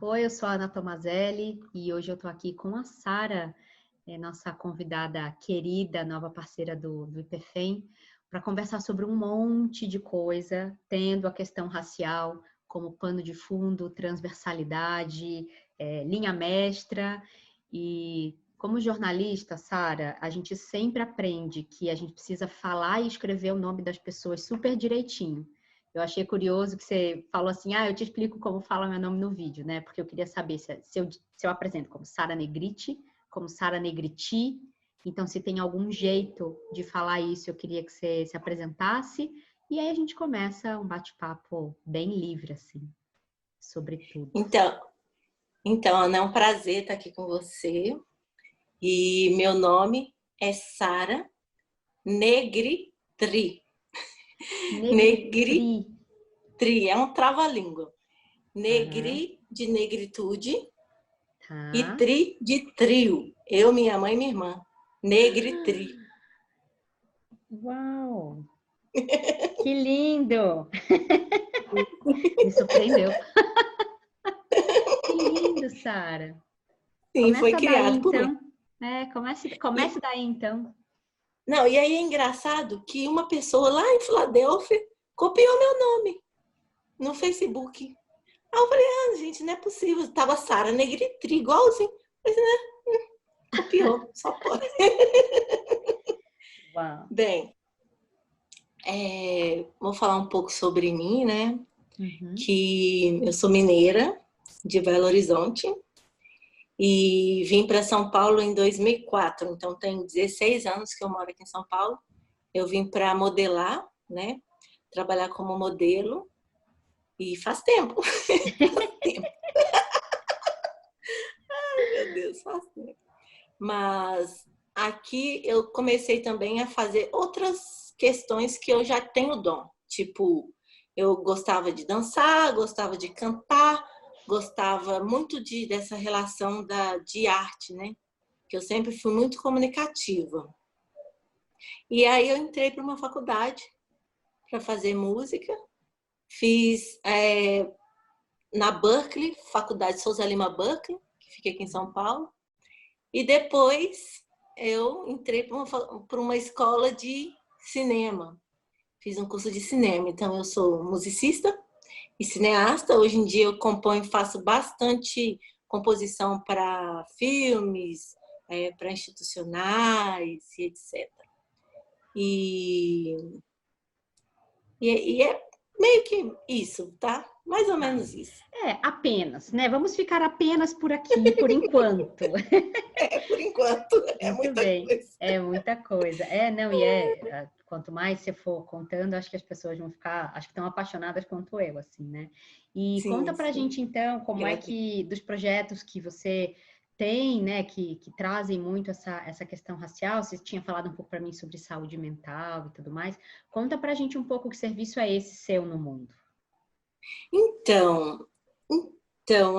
Oi, eu sou a Ana Tomazelli e hoje eu estou aqui com a Sara, nossa convidada querida, nova parceira do IPFEM, para conversar sobre um monte de coisa, tendo a questão racial como pano de fundo, transversalidade, linha mestra. E como jornalista, Sara, a gente sempre aprende que a gente precisa falar e escrever o nome das pessoas super direitinho. Eu achei curioso que você falou assim, eu te explico como fala meu nome no vídeo, né? Porque eu queria saber se eu apresento como Sara Negriti, como Sara Negriti. Então, se tem algum jeito de falar isso, eu queria que você se apresentasse. E aí a gente começa um bate-papo bem livre, assim, sobre tudo. Então, Ana, é um prazer estar aqui com você. E meu nome é Sara Negritri. Negritri. Negritri, é um trava-língua. Aham. Negri de negritude e Tá. tri de trio. Eu, minha mãe e minha irmã. Negritri. Uau! Que lindo! Me surpreendeu. Que lindo, Sara. Sim, foi Começa daí, criado por mim. então. Comece daí, então. Não, e aí é engraçado que uma pessoa lá em Filadélfia copiou meu nome no Facebook. Aí eu falei, gente, não é possível. Tava Sara Negritri, igualzinho. Mas, né, copiou, só pode. Uau. Bem, vou falar um pouco sobre mim, né? Uhum. Que eu sou mineira, de Belo Horizonte, e vim para São Paulo em 2004. Então, tem 16 anos que eu moro aqui em São Paulo. Eu vim para modelar, né? Trabalhar como modelo, e faz tempo. Faz tempo. Ai, meu Deus, faz tempo. Mas aqui eu comecei também a fazer outras questões que eu já tenho dom. Tipo, eu gostava de dançar, gostava de cantar, gostava muito dessa relação de arte, né? Que eu sempre fui muito comunicativa. E aí eu entrei para uma faculdade para fazer música. Fiz na Berkeley, Faculdade Souza Lima Berkeley, que fica aqui em São Paulo. E depois eu entrei para uma escola de cinema. Fiz um curso de cinema. Então, eu sou musicista e cineasta. Hoje em dia eu componho, faço bastante composição para filmes, para institucionais e etc. E é meio que isso, tá? Mais ou Tá. menos isso. Apenas, né? Vamos ficar apenas por aqui, por enquanto. Por enquanto, é Muito muita bem. coisa. É muita coisa. Quanto mais você for contando, acho que as pessoas vão ficar, acho que tão apaixonadas quanto eu, assim, né? E conta Sim, pra sim. gente, então, como é Obrigada. que, dos projetos que você tem, né, que trazem muito essa questão racial, você tinha falado um pouco para mim sobre saúde mental e tudo mais, conta pra gente um pouco que serviço é esse seu no mundo. Então,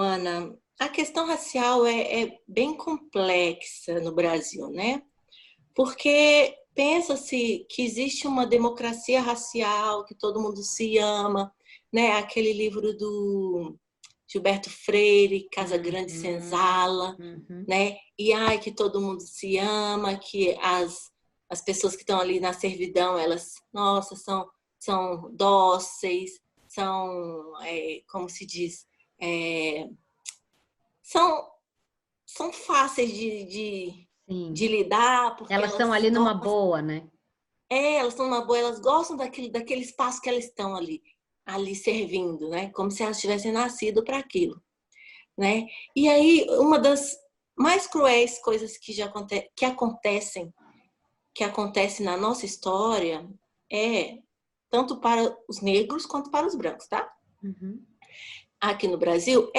Ana, a questão racial é bem complexa no Brasil, né? Porque pensa-se que existe uma democracia racial, que todo mundo se ama, né? Aquele livro do Gilberto Freire, Casa Grande Senzala, Uhum. né? E que todo mundo se ama, que as pessoas que estão ali na servidão, elas, nossa, são dóceis, são, como se diz, são, são fáceis Sim. de lidar, porque Elas estão elas ali numa gostam, boa, né? elas estão numa boa, elas gostam daquele espaço que elas estão ali servindo, né? Como se elas tivessem nascido para aquilo, né? E aí, uma das mais cruéis coisas que acontecem na nossa história tanto para os negros quanto para os brancos, tá? Uhum. Aqui no Brasil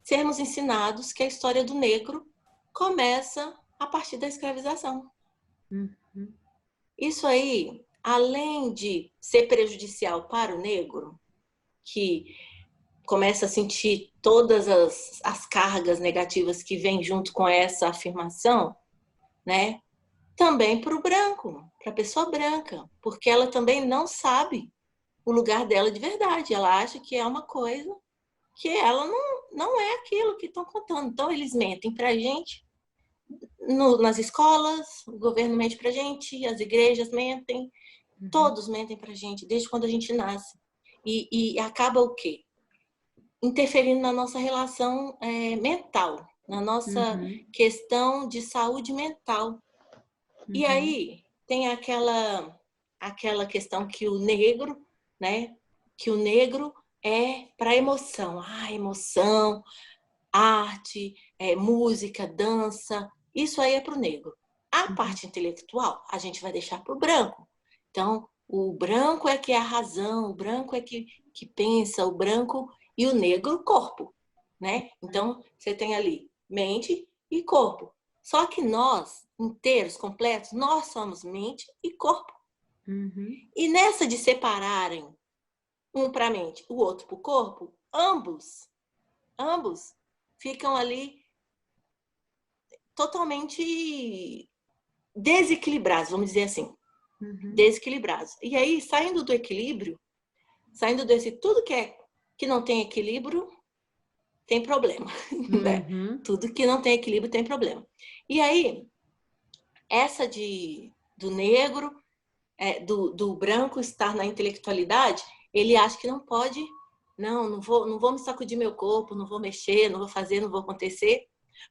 sermos ensinados que a história do negro começa a partir da escravização. Uhum. Isso aí, além de ser prejudicial para o negro, que começa a sentir todas as cargas negativas que vêm junto com essa afirmação, né? Também para o branco, para a pessoa branca, porque ela também não sabe o lugar dela de verdade. Ela acha que é uma coisa que ela não é aquilo que estão contando. Então, eles mentem para a gente nas escolas, o governo mente para a gente, as igrejas mentem, todos mentem para a gente, desde quando a gente nasce. E acaba o quê? Interferindo na nossa relação mental, na nossa questão de saúde mental. E aí tem aquela questão que o negro, né? Que o negro é para emoção. Emoção, arte, música, dança. Isso aí é para o negro. A parte intelectual a gente vai deixar para o branco. Então, o branco é que é a razão, o branco é que pensa, o branco e o negro, corpo, né? Então, você tem ali mente e corpo. Só que nós, inteiros, completos, nós somos mente e corpo. E nessa de separarem um para a mente, o outro para o corpo, ambos ficam ali totalmente desequilibrados, vamos dizer assim. Desequilibrados. E aí, saindo do equilíbrio, saindo desse tudo que não tem equilíbrio, tem problema. Né? Tudo que não tem equilíbrio tem problema. E aí, essa do negro, do branco estar na intelectualidade, ele acha que não pode, não vou me sacudir meu corpo, não vou mexer, não vou fazer, não vou acontecer.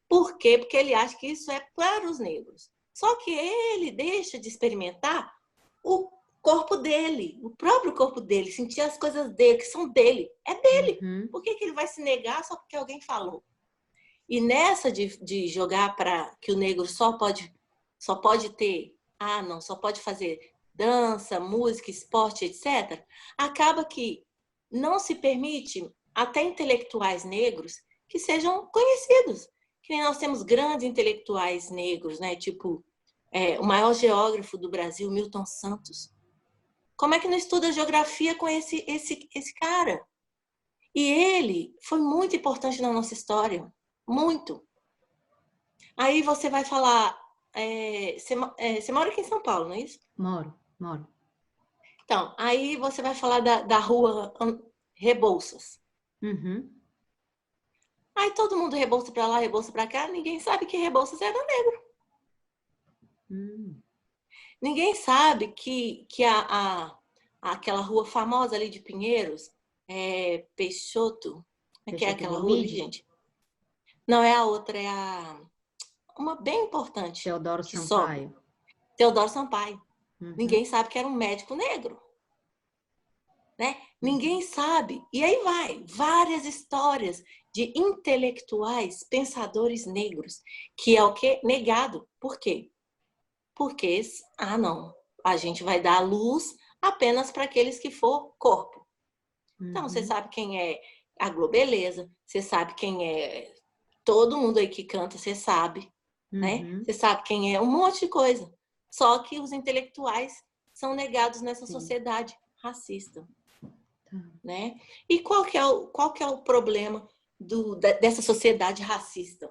Por quê? Porque ele acha que isso é para os negros. Só que ele deixa de experimentar o corpo dele, o próprio corpo dele, sentir as coisas dele, que são dele. É dele. Por que ele vai se negar só porque alguém falou? E nessa de jogar para que o negro só pode ter, só pode fazer dança, música, esporte, etc., acaba que não se permite até intelectuais negros que sejam conhecidos. Que nem nós temos grandes intelectuais negros, né? Tipo, o maior geógrafo do Brasil, Milton Santos. Como é que não estuda geografia com esse cara? E ele foi muito importante na nossa história. Muito. Aí você vai falar... você mora aqui em São Paulo, não é isso? Moro. Então, aí você vai falar da rua Rebouças. Aí todo mundo Rebouça para lá, Rebouça para cá. Ninguém sabe que Rebouças era negro. Ninguém sabe que aquela rua famosa ali de Pinheiros, Peixoto, que é aquela rua ali, gente? Não, é a outra, uma bem importante. Teodoro Sampaio. Teodoro Sampaio. Ninguém sabe que era um médico negro. Né? Ninguém sabe. E aí vai, várias histórias de intelectuais, pensadores negros, que é o que? Negado. Por quê? Porque, não, a gente vai dar luz apenas para aqueles que for corpo. Então, você sabe quem é a Globeleza, você sabe quem é todo mundo aí que canta, você sabe, né? Você sabe quem é um monte de coisa. Só que os intelectuais são negados nessa sociedade racista. Né? E qual que é o problema dessa sociedade racista?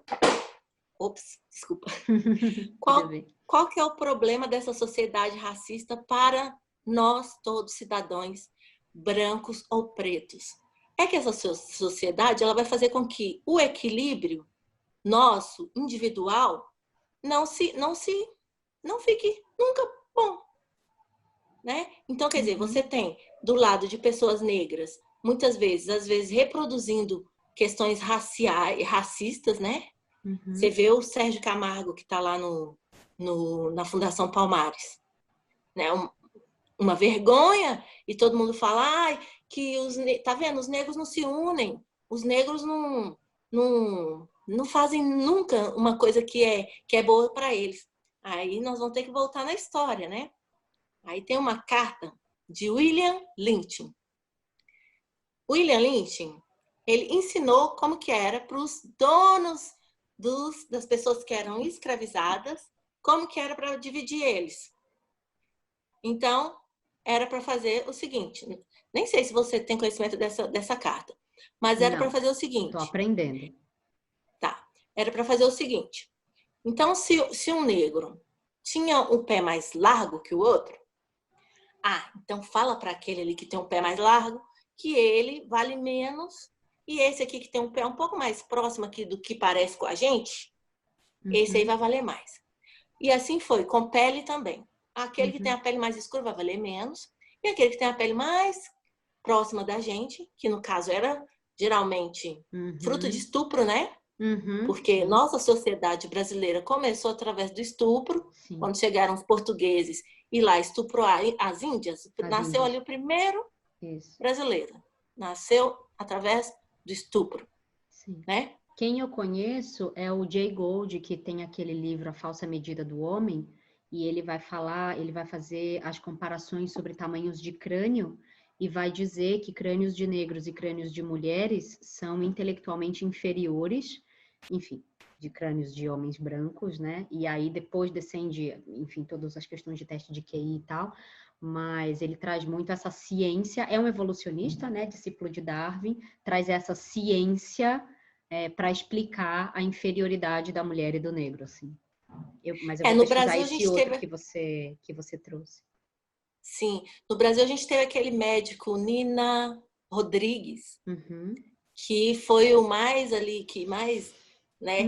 Ops, desculpa. Qual que é o problema dessa sociedade racista para nós, todos cidadãos, brancos ou pretos? É que essa sociedade ela vai fazer com que o equilíbrio nosso, individual, não fique nunca bom. Né? Então, quer dizer, você tem do lado de pessoas negras, muitas vezes, às vezes, reproduzindo questões racistas, né? Você vê o Sérgio Camargo, que está lá na Fundação Palmares. Né? Uma vergonha, e todo mundo fala que tá vendo? Os negros não se unem, os negros não fazem nunca uma coisa que é boa para eles. Aí nós vamos ter que voltar na história, né? Aí tem uma carta de William Lynch. William Lynch, ele ensinou como que era para os donos das pessoas que eram escravizadas, como que era para dividir eles. Então, era para fazer o seguinte, nem sei se você tem conhecimento dessa carta, mas era para fazer o seguinte. Estou aprendendo. Tá, era para fazer o seguinte. Então, se um negro tinha um pé mais largo que o outro, então fala para aquele ali que tem um pé mais largo que ele vale menos e esse aqui que tem um pé um pouco mais próximo aqui do que parece com a gente, esse aí vai valer mais. E assim foi, com pele também. Aquele que tem a pele mais escura vai valer menos, e aquele que tem a pele mais próxima da gente, que no caso era geralmente fruto de estupro, né? Porque nossa sociedade brasileira começou através do estupro, quando chegaram os portugueses e lá estuprou as índias, nasceu ali o primeiro brasileiro. Nasceu através do estupro, né? Quem eu conheço é o Jay Gould, que tem aquele livro A Falsa Medida do Homem, e ele vai fazer as comparações sobre tamanhos de crânio e vai dizer que crânios de negros e crânios de mulheres são intelectualmente inferiores, enfim, de crânios de homens brancos, né? E aí depois descende, enfim, todas as questões de teste de QI e tal, mas ele traz muito essa ciência, é um evolucionista, né, discípulo de Darwin, traz essa ciência para explicar a inferioridade da mulher e do negro, assim. Mas eu vou No pesquisar Brasil, esse outro que você trouxe. Sim, no Brasil a gente teve aquele médico, Nina Rodrigues, que foi o mais ali, que mais, né,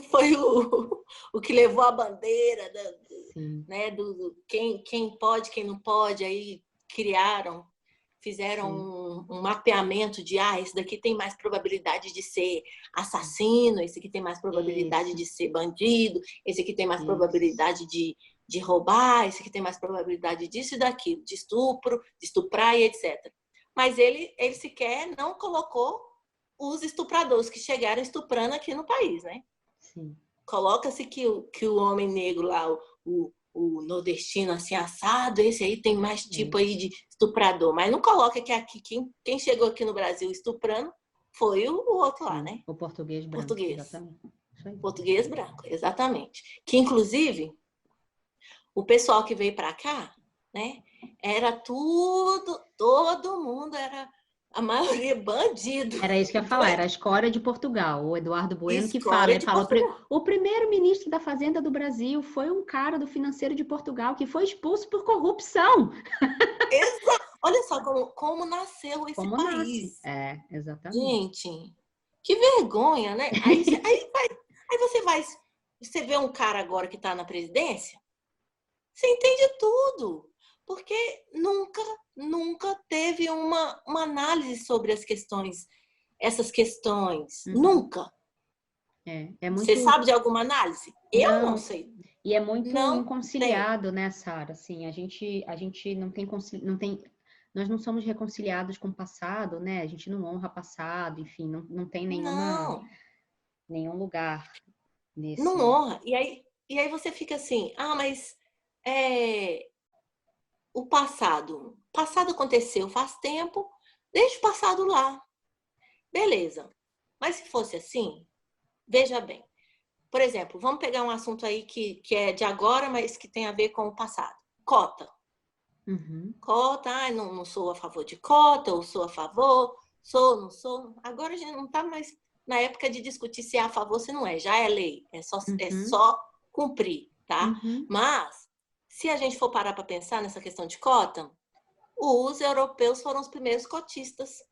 foi o que levou a bandeira, né, do quem pode, quem não pode, aí fizeram um mapeamento de, esse daqui tem mais probabilidade de ser assassino, esse aqui tem mais probabilidade de ser bandido, esse aqui tem mais probabilidade de roubar, esse aqui tem mais probabilidade disso e daquilo, de estupro, de estuprar e etc. Mas ele sequer não colocou os estupradores que chegaram estuprando aqui no país, né? Coloca-se que o homem negro lá, o nordestino assim assado, esse aí tem mais tipo aí de estuprador, mas não coloca que aqui quem chegou aqui no Brasil estuprando foi o outro lá, né? O português branco. Exatamente. Português branco, exatamente. Que inclusive o pessoal que veio para cá, né? Era todo mundo era a maioria bandido. Era isso que eu ia falar, era a escória de Portugal. O Eduardo Bueno que fala, ele fala, o primeiro-ministro da Fazenda do Brasil foi um cara do financeiro de Portugal que foi expulso por corrupção. Exato. Olha só como nasceu esse país. Nasce. Exatamente. Gente, que vergonha, né? Aí você vê um cara agora que está na presidência, você entende tudo. Porque nunca teve uma análise sobre essas questões. Nunca. Você sabe de alguma análise? Eu não sei. E é muito inconciliado, né, Sara? Assim, a gente não tem, nós não somos reconciliados com o passado, né? A gente não honra passado, enfim, não tem nenhum lugar nesse. Não honra. E aí você fica assim, mas o passado aconteceu faz tempo, deixa o passado lá. Beleza. Mas se fosse assim, veja bem. Por exemplo, vamos pegar um assunto aí que é de agora, mas que tem a ver com o passado. Cota. Cota, não sou a favor de cota, ou sou a favor, não sou. Agora a gente não está mais na época de discutir se é a favor ou se não é. Já é lei, é só cumprir, tá? Mas, se a gente for parar para pensar nessa questão de cota, os europeus foram os primeiros cotistas.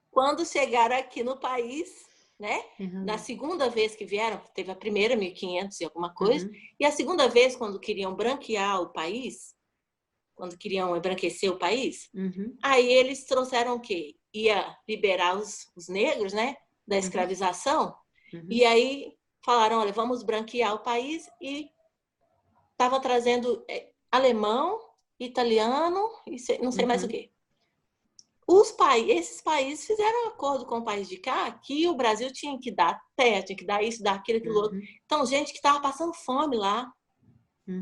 Quando chegaram aqui no país, né? Na segunda vez que vieram, teve a primeira, 1500 e alguma coisa, e a segunda vez, quando queriam branquear o país, quando queriam embranquecer o país, aí eles trouxeram o quê? Ia liberar os negros, né? Da escravização, e aí falaram, olha, vamos branquear o país, e estava trazendo alemão, italiano, e não sei mais o quê. Esses países fizeram um acordo com o país de cá que o Brasil tinha que dar terra, tinha que dar isso, dar aquilo, aquilo outro. Então, gente que estava passando fome lá,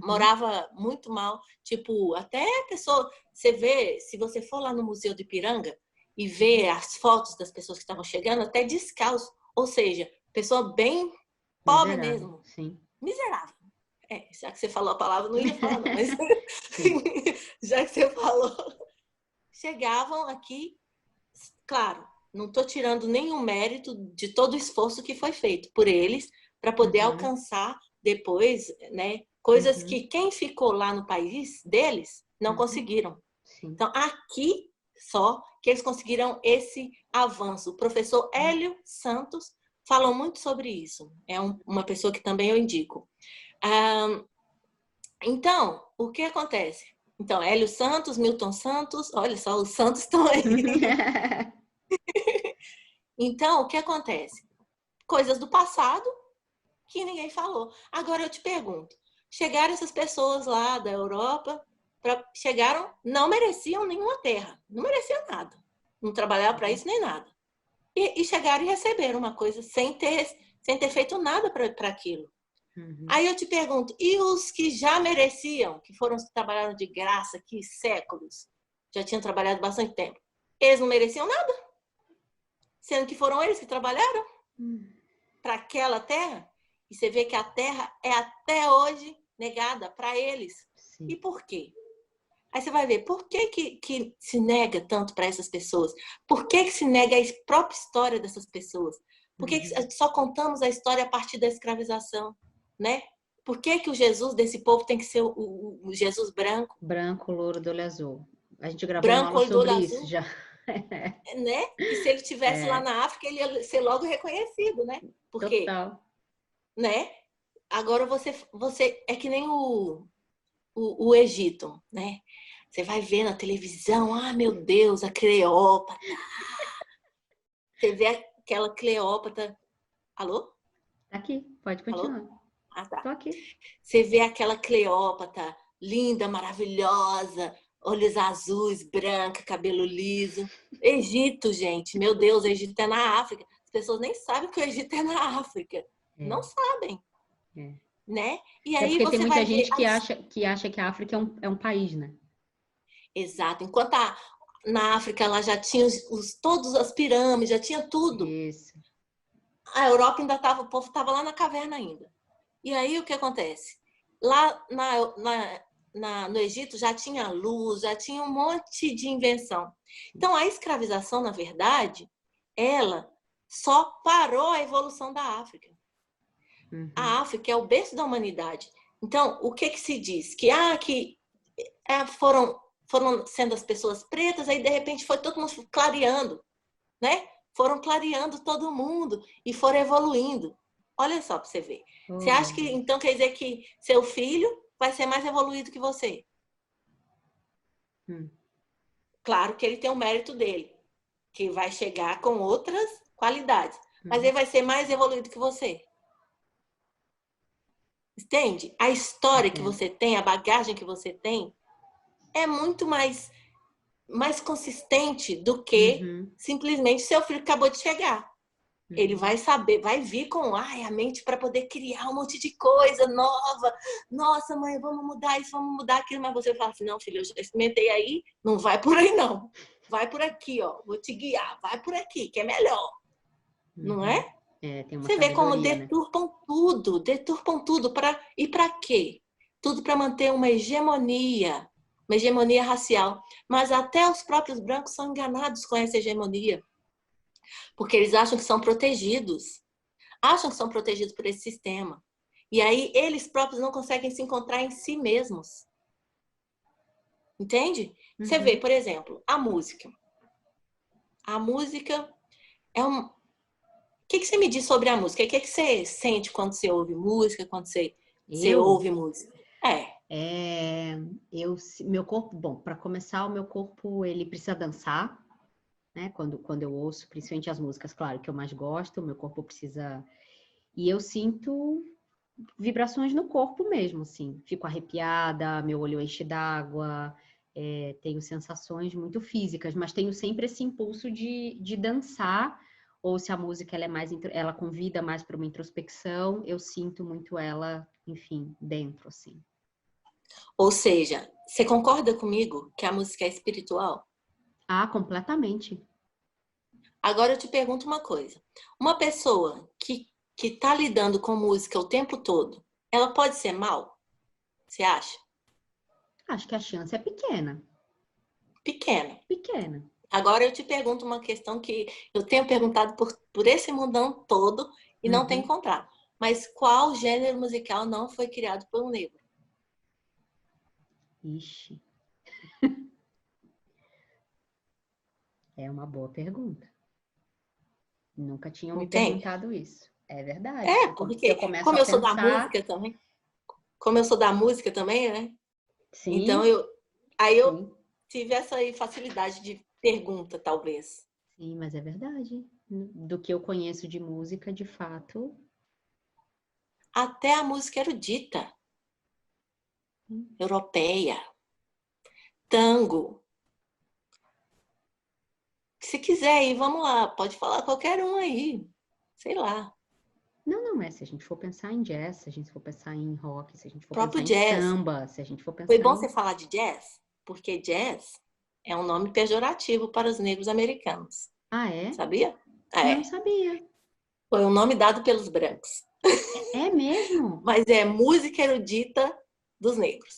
morava muito mal. Tipo, até pessoa... Você vê, se você for lá no Museu do Ipiranga e ver as fotos das pessoas que estavam chegando, até descalço. Ou seja, pessoa bem pobre mesmo. Miserável. Já que você falou a palavra, não ia falar, não, mas já que você falou... Chegavam aqui, claro, não estou tirando nenhum mérito de todo o esforço que foi feito por eles para poder alcançar depois, né, coisas que quem ficou lá no país deles não conseguiram. Então, aqui só que eles conseguiram esse avanço. O professor Hélio Santos falou muito sobre isso. É uma pessoa que também eu indico. Então, o que acontece? Então, Hélio Santos, Milton Santos, olha só, os Santos estão aí. Então, o que acontece? Coisas do passado que ninguém falou. Agora eu te pergunto, chegaram essas pessoas lá da Europa, chegaram, não mereciam nenhuma terra, não mereciam nada. Não trabalhavam para isso nem nada. E chegaram e receberam uma coisa sem ter feito nada para aquilo. Uhum. Aí eu te pergunto, e os que já mereciam, que foram os que trabalharam de graça aqui séculos, já tinham trabalhado bastante tempo, eles não mereciam nada? Sendo que foram eles que trabalharam para aquela terra? E você vê que a terra é até hoje negada para eles. Sim. E por quê? Aí você vai ver, por que se nega tanto para essas pessoas? Por que se nega a própria história dessas pessoas? Por que só contamos a história a partir da escravização, né? Por que o Jesus desse povo tem que ser o Jesus branco? Branco, louro, do olho azul. A gente gravou Branco, uma aula sobre isso já. Né? Que se ele estivesse lá na África, ele ia ser logo reconhecido, né? Porque, total. Né? Agora você é que nem o Egito, né? Você vai ver na televisão, meu Deus, a Cleópatra. Você vê aquela Cleópatra. Alô? Tá aqui, pode continuar. Alô? Tá. Tô aqui. Você vê aquela Cleópatra, linda, maravilhosa, olhos azuis, branca, cabelo liso. Egito, gente, meu Deus, o Egito é na África. As pessoas nem sabem que o Egito é na África. Não sabem. Né? E aí porque você tem muita vai gente ver que acha que a África é um país, né? Exato. Enquanto na África ela já tinha todas as pirâmides, já tinha tudo. Isso. A Europa ainda estava, o povo estava lá na caverna ainda. E aí o que acontece? Lá no Egito já tinha luz, já tinha um monte de invenção. Então a escravização, na verdade, ela só parou a evolução da África. Uhum. A África é o berço da humanidade. Então, o que se diz? Que foram sendo as pessoas pretas, aí de repente foi todo mundo clareando, né? Foram clareando todo mundo e foram evoluindo. Olha só para você ver. Você acha que então quer dizer que seu filho vai ser mais evoluído que você? Claro que ele tem o mérito dele, que vai chegar com outras qualidades, mas ele vai ser mais evoluído que você. Entende? A história que você tem, a bagagem que você tem, é muito mais consistente do que simplesmente seu filho acabou de chegar. Ele vai saber, vai vir com a mente para poder criar um monte de coisa nova. Nossa, mãe, vamos mudar isso, vamos mudar aquilo. Mas você fala assim, não, filho, eu já experimentei aí, não vai por aí não. Vai por aqui, ó, vou te guiar, vai por aqui, que é melhor. Não é? Tem uma você vê como deturpam tudo. E para quê? Tudo para manter uma hegemonia racial. Mas até os próprios brancos são enganados com essa hegemonia. Porque eles acham que são protegidos. Acham que são protegidos por esse sistema. E aí eles próprios não conseguem se encontrar em si mesmos. Entende? Você vê, por exemplo, a música. A música é um... O que você me diz sobre a música? O que você sente quando você ouve música, quando você ouve música? Meu corpo, bom, para começar, o meu corpo, ele precisa dançar, né? Quando eu ouço, principalmente as músicas, claro, que eu mais gosto, o meu corpo precisa... E eu sinto vibrações no corpo mesmo, assim. Fico arrepiada, meu olho enche d'água, tenho sensações muito físicas, mas tenho sempre esse impulso de dançar, ou se a música ela convida mais para uma introspecção, eu sinto muito ela, enfim, dentro, assim. Ou seja, você concorda comigo que a música é espiritual? Completamente. Agora eu te pergunto uma coisa. Uma pessoa que está lidando com música o tempo todo, ela pode ser mal? Você acha? Acho que a chance é pequena. Pequena. Agora eu te pergunto uma questão que eu tenho perguntado por esse mundão todo e não tenho encontrado. Mas qual gênero musical não foi criado por um negro? Ixi. É uma boa pergunta. Nunca tinham me Entende? perguntado isso. É verdade. É, Se eu porque começo como a eu sou da pensar, música também, como eu sou da música também, né? Então sim, aí eu sim, tive essa aí facilidade de pergunta, talvez. sim, mas é verdade. Do que eu conheço de música, de fato. Até a música erudita, europeia, tango. Se quiser ir, vamos lá, pode falar qualquer um aí. Sei lá. Não, não é. Se a gente for pensar em jazz, se a gente for pensar em rock, se a gente O for próprio pensar em jazz. samba, se a gente for Foi pensar bom em. você falar de jazz, porque jazz é um nome pejorativo para os negros americanos. Ah, é? Sabia? Não É. sabia. Foi um nome dado pelos brancos. É mesmo? Mas é música erudita dos negros.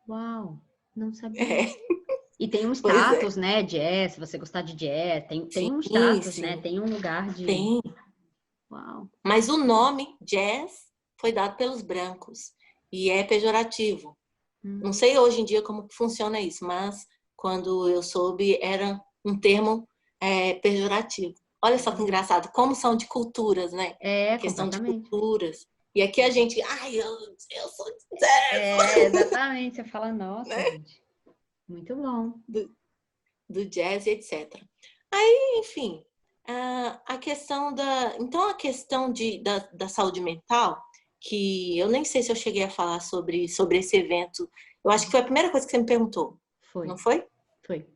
Uau, não sabia. É, E tem um pois é. status, né? Jazz, se você gostar de jazz, tem um Sim, status, né? sim. Tem um lugar de. Tem. Uau. Mas o nome jazz foi dado pelos brancos e é pejorativo. Não Uhum. sei hoje em dia como que funciona isso, mas quando eu soube era um termo pejorativo. Olha só que Olha. engraçado, como são de culturas, né? É, Questão de completamente. culturas. E aqui a gente, ai, eu sou de jazz, É, exatamente. Você fala, nossa, né? gente, muito bom. Do jazz, etc. Aí, enfim, a questão da. Então, a questão da saúde mental, que eu nem sei se eu cheguei a falar sobre esse evento. Eu acho que foi a primeira coisa que você me perguntou, Foi, não foi? foi.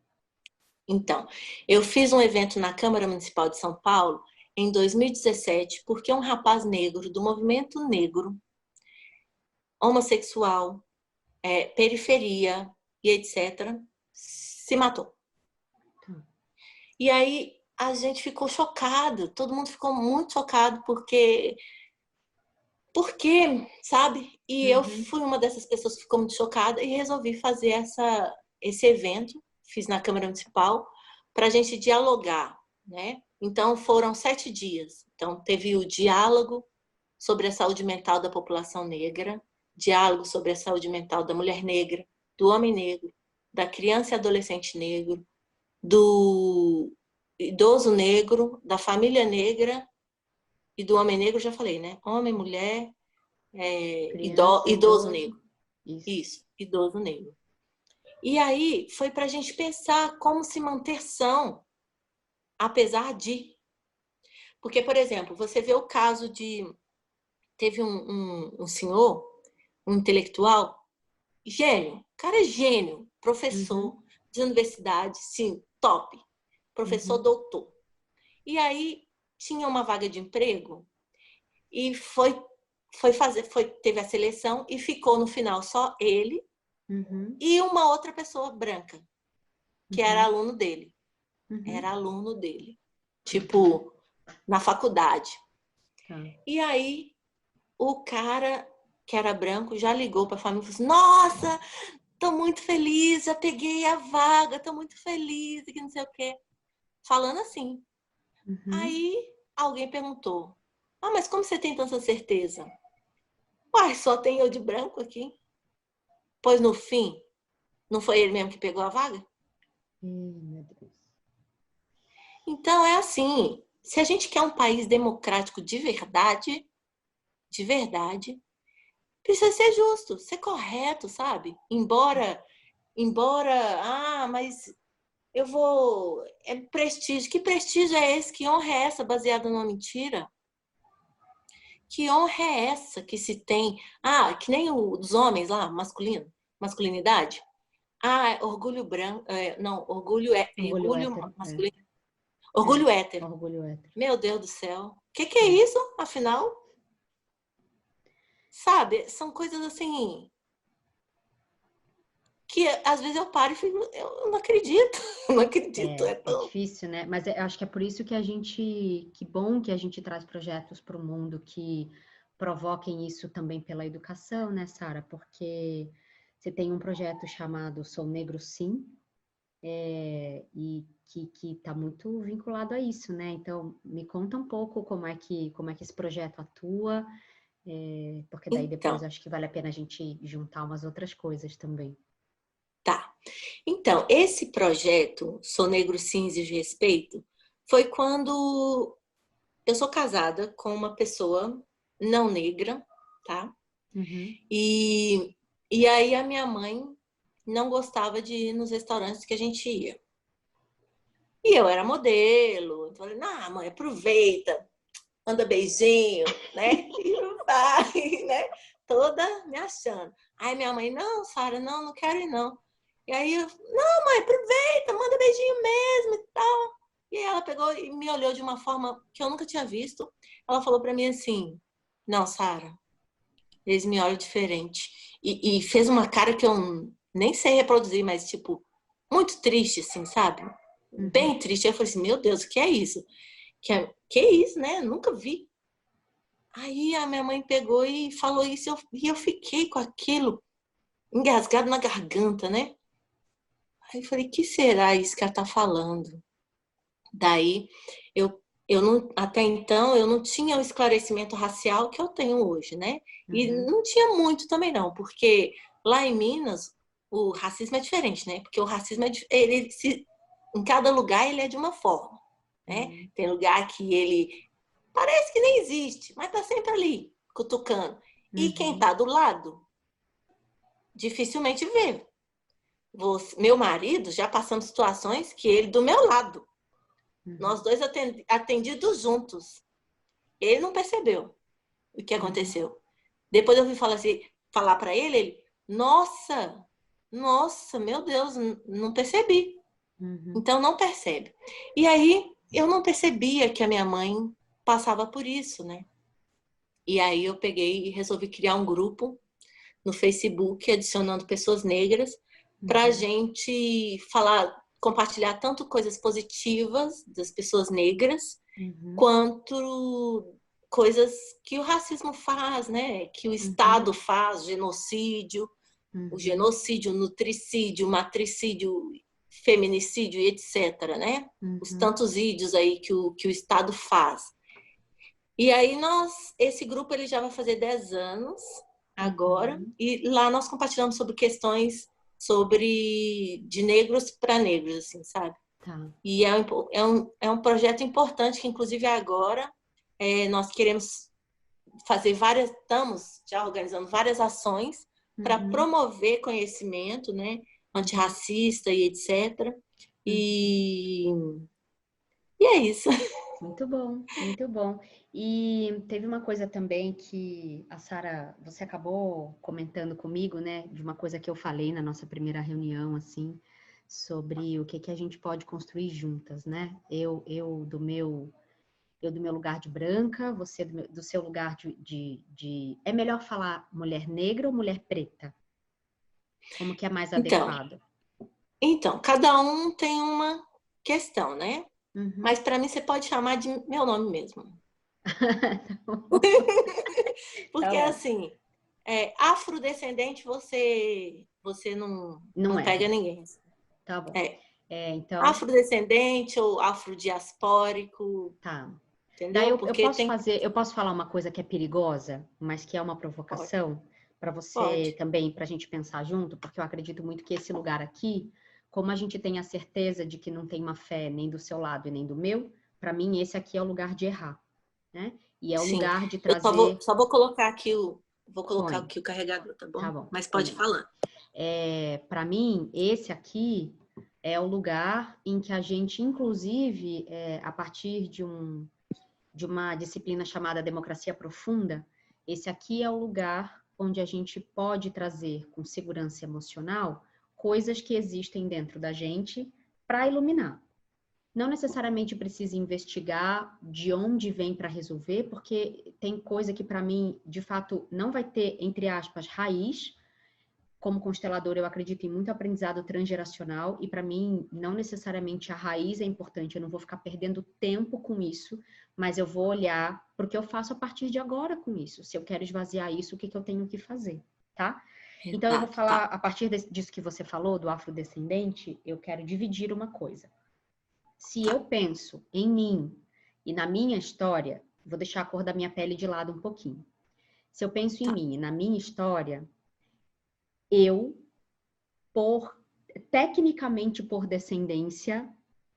Então, eu fiz um evento na Câmara Municipal de São Paulo em 2017, porque um rapaz negro, do movimento negro, homossexual, periferia e etc., se matou. Tá. E aí a gente ficou chocado, todo mundo ficou muito chocado porque, sabe? E eu Uhum, fui uma dessas pessoas que ficou muito chocada e resolvi fazer esse evento, fiz na Câmara Municipal, para a gente dialogar, né? Então foram 7 dias. Então teve o diálogo sobre a saúde mental da população negra, diálogo sobre a saúde mental da mulher negra, do homem negro, da criança e adolescente negro, do idoso negro, da família negra e do homem negro, já falei, né? Homem, mulher, criança, idoso idoso. negro. Isso. Isso, idoso negro. E aí foi para a gente pensar como se manter são, apesar de. Porque, por exemplo, você vê o caso de. Teve um senhor, um intelectual, gênio, cara é gênio, professor Uhum, de universidade, sim, top, professor uhum, doutor. E aí tinha uma vaga de emprego e teve a seleção e ficou no final só ele uhum, e uma outra pessoa branca, que era uhum, aluno dele. Era uhum. aluno dele. Entendi. Tipo, na faculdade. Tá. E aí o cara que era branco já ligou para a família e falou assim: Nossa, tô muito feliz, já peguei a vaga, tô muito feliz, e que não sei o quê. Falando assim. Uhum. Aí alguém perguntou: Ah, mas como você tem tanta certeza? Uai, só tem eu de branco aqui. Pois no fim, não foi ele mesmo que pegou a vaga? Meu Deus. Então é assim, se a gente quer um país democrático de verdade, precisa ser justo, ser correto, sabe? Mas eu vou, é prestígio. Que prestígio é esse? Que honra é essa baseada numa mentira? Que honra é essa que se tem? Ah, que nem os homens lá, masculinidade. Ah, orgulho branco, não, Orgulho orgulho hétero. masculino, É, orgulho hétero. orgulho hétero. Meu Deus do céu. O que é É. isso, afinal? Sabe, são coisas assim que às vezes eu paro e fico, eu não acredito, não acredito, é É tão. difícil, né? Mas acho que é por isso que que bom que a gente traz projetos para o mundo que provoquem isso também pela educação, né, Sara? Porque você tem um projeto chamado Sou Negro Sim, e que está muito vinculado a isso, né? Então, me conta um pouco como é que esse projeto atua, porque daí depois Então, acho que vale a pena a gente juntar umas outras coisas também. tá. Então, esse projeto, Sou Negro Cinza de Respeito, foi quando eu sou casada com uma pessoa não negra, tá? Uhum. E aí a minha mãe não gostava de ir nos restaurantes que a gente ia. E eu era modelo, então eu falei, não, mãe, aproveita, manda beijinho, né? E vai, né? Toda me achando. Aí minha mãe, não, Sara, não quero ir, não. E aí eu, não, mãe, aproveita, manda beijinho mesmo e tal. E aí ela pegou e me olhou de uma forma que eu nunca tinha visto. Ela falou pra mim assim, não, Sara, eles me olham diferente. E fez uma cara que eu nem sei reproduzir, mas tipo, muito triste, assim, sabe? Uhum. Bem triste. Aí eu falei assim, meu Deus, o que é isso? Que é isso, né? Nunca vi. Aí a minha mãe pegou e falou isso e eu fiquei com aquilo engasgado na garganta, né? Aí eu falei, que será isso que ela tá falando? Daí eu não, até então eu não tinha o esclarecimento racial que eu tenho hoje, né? E Uhum. não tinha muito também não, porque lá em Minas o racismo é diferente, né? Porque o racismo em cada lugar ele é de uma forma, né? Uhum. Tem lugar que ele parece que nem existe, mas tá sempre ali, cutucando. E quem Uhum. tá do lado dificilmente vê. Meu marido já passando situações que ele do meu lado. Uhum. Nós dois atendidos juntos. Ele não percebeu o que Uhum. aconteceu. Depois eu fui falar para ele, nossa, meu Deus, não percebi. Uhum. Então não percebe. E aí eu não percebia que a minha mãe passava por isso, né? E aí eu peguei e resolvi criar um grupo no Facebook, adicionando pessoas negras, para a Uhum. gente falar, compartilhar tanto coisas positivas das pessoas negras, Uhum. quanto coisas que o racismo faz, né? Que o Uhum. Estado faz, genocídio, o Uhum. genocídio, nutricídio, matricídio, feminicídio e etc, né? Os Uhum. tantos ídios aí que o Estado faz. E aí esse grupo ele já vai fazer 10 anos agora, Uhum. e lá nós compartilhamos sobre questões de negros para negros, assim, sabe? Tá. E é um projeto importante que, inclusive, agora nós queremos estamos já organizando várias ações para Uhum. promover conhecimento, né, Uhum. antirracista e etc. Uhum. E, e é isso. Muito bom, muito bom. E teve uma coisa também que a Sara, você acabou comentando comigo, né, de uma coisa que eu falei na nossa primeira reunião, assim, sobre o que que a gente pode construir juntas, né? Eu do meu lugar de branca, você do seu lugar É melhor falar mulher negra ou mulher preta? Como que é mais Então, adequado? cada um tem uma questão, né? Uhum. Mas para mim você pode chamar de meu nome mesmo. Tá bom. Tá Porque bom. assim, afrodescendente você Não não é, pega ninguém. tá bom. É, É, então, afrodescendente ou afrodiaspórico, tá. Daí entendeu? Porque tem. eu posso falar uma coisa que é perigosa, mas que é uma Pode, provocação para você pode. também, para a gente pensar junto, porque eu acredito muito que esse lugar aqui, como a gente tem a certeza de que não tem uma fé nem do seu lado e nem do meu, para mim esse aqui é o lugar de errar, né? E é o Sim. lugar de Eu trazer. só vou colocar aqui Põe, o carregador, tá tá bom? bom, Mas põe pode aí. falar. Para mim, esse aqui é o lugar em que a gente, inclusive, a partir de uma disciplina chamada Democracia Profunda, esse aqui é o lugar onde a gente pode trazer com segurança emocional coisas que existem dentro da gente para iluminar. Não necessariamente precisa investigar de onde vem para resolver, porque tem coisa que para mim, de fato, não vai ter, entre aspas, raiz. Como constelador, eu acredito em muito aprendizado transgeracional e para mim não necessariamente a raiz é importante, eu não vou ficar perdendo tempo com isso, mas eu vou olhar porque eu faço a partir de agora com isso. Se eu quero esvaziar isso, o que que eu tenho que fazer, tá? Então eu vou Exato, falar tá. a partir disso que você falou do afrodescendente, eu quero dividir uma coisa. Se eu Tá. penso em mim e na minha história, vou deixar a cor da minha pele de lado um pouquinho. Se eu penso em Tá. mim e na minha história, eu por tecnicamente por descendência,